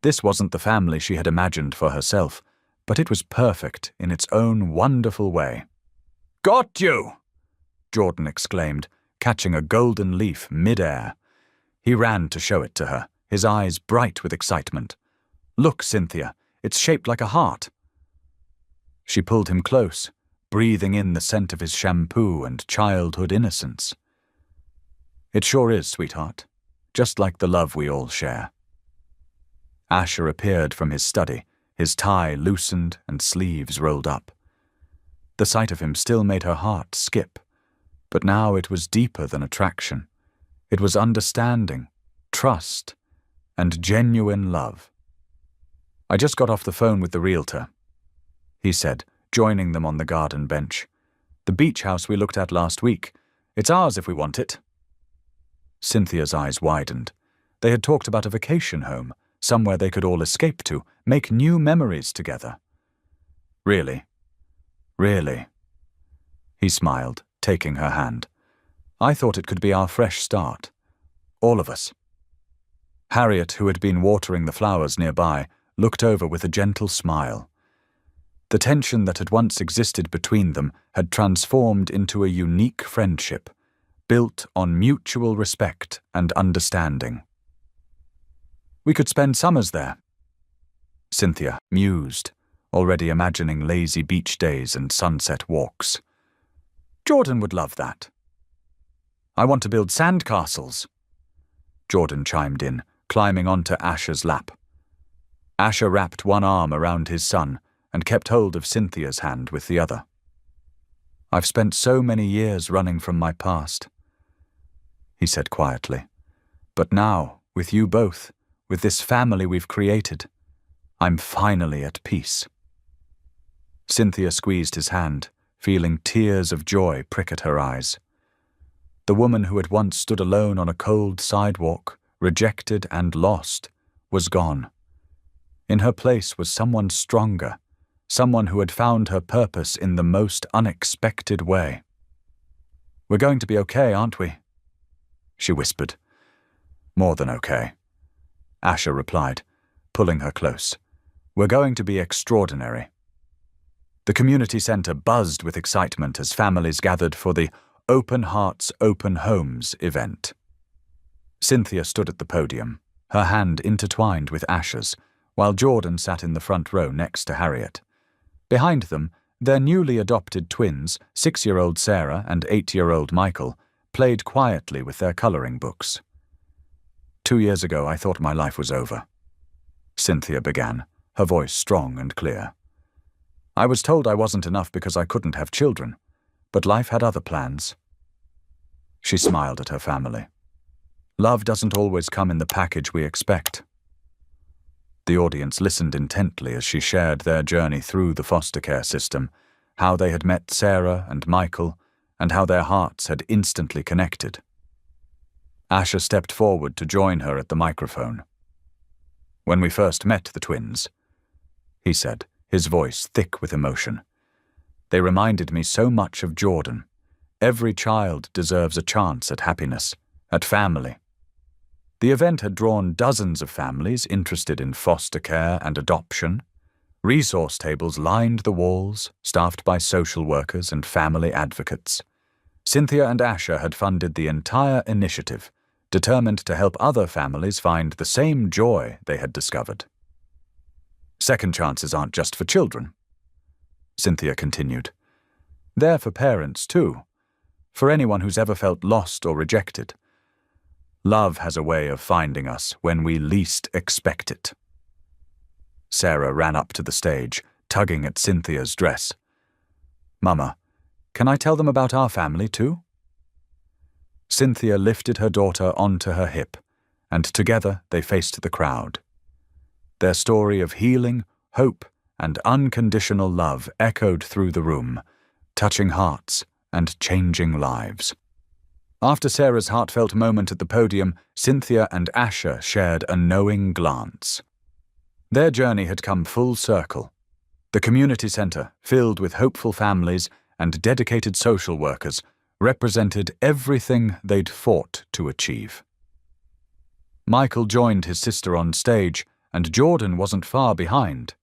This wasn't the family she had imagined for herself, but it was perfect in its own wonderful way. "Got you!" Jordan exclaimed, catching a golden leaf mid-air. He ran to show it to her, his eyes bright with excitement. "Look, Cynthia, it's shaped like a heart." She pulled him close, breathing in the scent of his shampoo and childhood innocence. "It sure is, sweetheart, just like the love we all share." Asher appeared from his study, his tie loosened and sleeves rolled up. The sight of him still made her heart skip, but now it was deeper than attraction. It was understanding, trust, and genuine love. "I just got off the phone with the realtor," he said, joining them on the garden bench. "The beach house we looked at last week. It's ours if we want it." Cynthia's eyes widened. They had talked about a vacation home, somewhere they could all escape to, make new memories together. "Really? Really?" He smiled, taking her hand. "I thought it could be our fresh start. All of us." Harriet, who had been watering the flowers nearby, looked over with a gentle smile. The tension that had once existed between them had transformed into a unique friendship, built on mutual respect and understanding. "We could spend summers there," Cynthia mused, already imagining lazy beach days and sunset walks. "Jordan would love that." "I want to build sandcastles," Jordan chimed in, climbing onto Asher's lap. Asher wrapped one arm around his son and kept hold of Cynthia's hand with the other. "I've spent so many years running from my past," he said quietly. "But now, with you both, with this family we've created, I'm finally at peace." Cynthia squeezed his hand, feeling tears of joy prick at her eyes. The woman who had once stood alone on a cold sidewalk, rejected and lost, was gone. In her place was someone stronger, someone who had found her purpose in the most unexpected way. "We're going to be okay, aren't we?" she whispered. "More than okay," Asher replied, pulling her close. "We're going to be extraordinary." The community center buzzed with excitement as families gathered for the Open Hearts, Open Homes event. Cynthia stood at the podium, her hand intertwined with Asher's, while Jordan sat in the front row next to Harriet. Behind them, their newly adopted twins, 6-year-old Sarah and 8-year-old Michael, played quietly with their coloring books. 2 years ago, I thought my life was over. Cynthia began, her voice strong and clear. I was told I wasn't enough because I couldn't have children, but life had other plans. She smiled at her family. Love doesn't always come in the package we expect. The audience listened intently as she shared their journey through the foster care system, how they had met Sarah and Michael, and how their hearts had instantly connected. Asher stepped forward to join her at the microphone. When we first met the twins, he said, his voice thick with emotion, they reminded me so much of Jordan. Every child deserves a chance at happiness, at family. The event had drawn dozens of families interested in foster care and adoption. Resource tables lined the walls, staffed by social workers and family advocates. Cynthia and Asher had funded the entire initiative, determined to help other families find the same joy they had discovered. Second chances aren't just for children, Cynthia continued. They're for parents too, for anyone who's ever felt lost or rejected. Love has a way of finding us when we least expect it. Sarah ran up to the stage, tugging at Cynthia's dress. Mama, can I tell them about our family too? Cynthia lifted her daughter onto her hip, and together they faced the crowd. Their story of healing, hope, and unconditional love echoed through the room, touching hearts and changing lives. After Sarah's heartfelt moment at the podium, Cynthia and Asher shared a knowing glance. Their journey had come full circle. The community centre, filled with hopeful families and dedicated social workers, represented everything they'd fought to achieve. Michael joined his sister on stage, and Jordan wasn't far behind.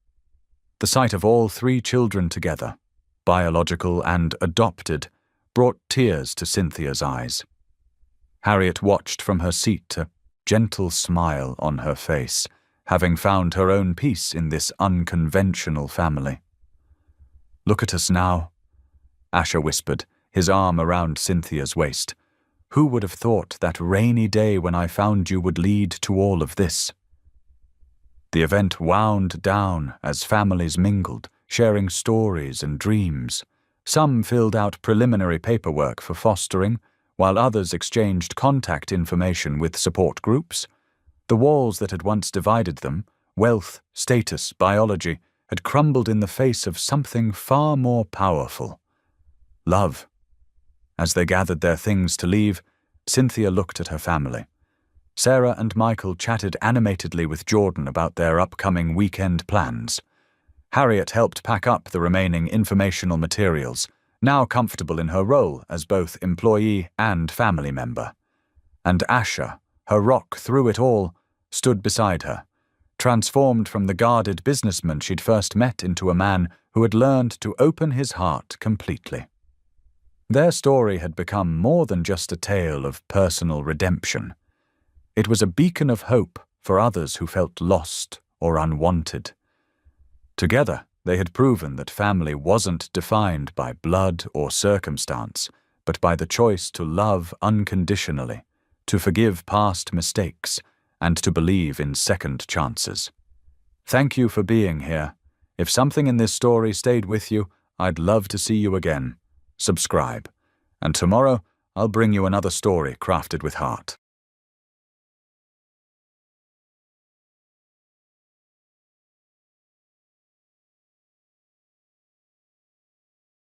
The sight of all 3 children together, biological and adopted, brought tears to Cynthia's eyes. Harriet watched from her seat, a gentle smile on her face, having found her own peace in this unconventional family. Look at us now, Asher whispered, his arm around Cynthia's waist. Who would have thought that rainy day when I found you would lead to all of this? The event wound down as families mingled, sharing stories and dreams. Some filled out preliminary paperwork for fostering, while others exchanged contact information with support groups. The walls that had once divided them, wealth, status, biology, had crumbled in the face of something far more powerful. Love. As they gathered their things to leave, Cynthia looked at her family. Sarah and Michael chatted animatedly with Jordan about their upcoming weekend plans. Harriet helped pack up the remaining informational materials, now comfortable in her role as both employee and family member. And Asher, her rock through it all, stood beside her, transformed from the guarded businessman she'd first met into a man who had learned to open his heart completely. Their story had become more than just a tale of personal redemption. It was a beacon of hope for others who felt lost or unwanted. Together, they had proven that family wasn't defined by blood or circumstance, but by the choice to love unconditionally, to forgive past mistakes, and to believe in second chances. Thank you for being here. If something in this story stayed with you, I'd love to see you again. Subscribe. And tomorrow, I'll bring you another story crafted with heart.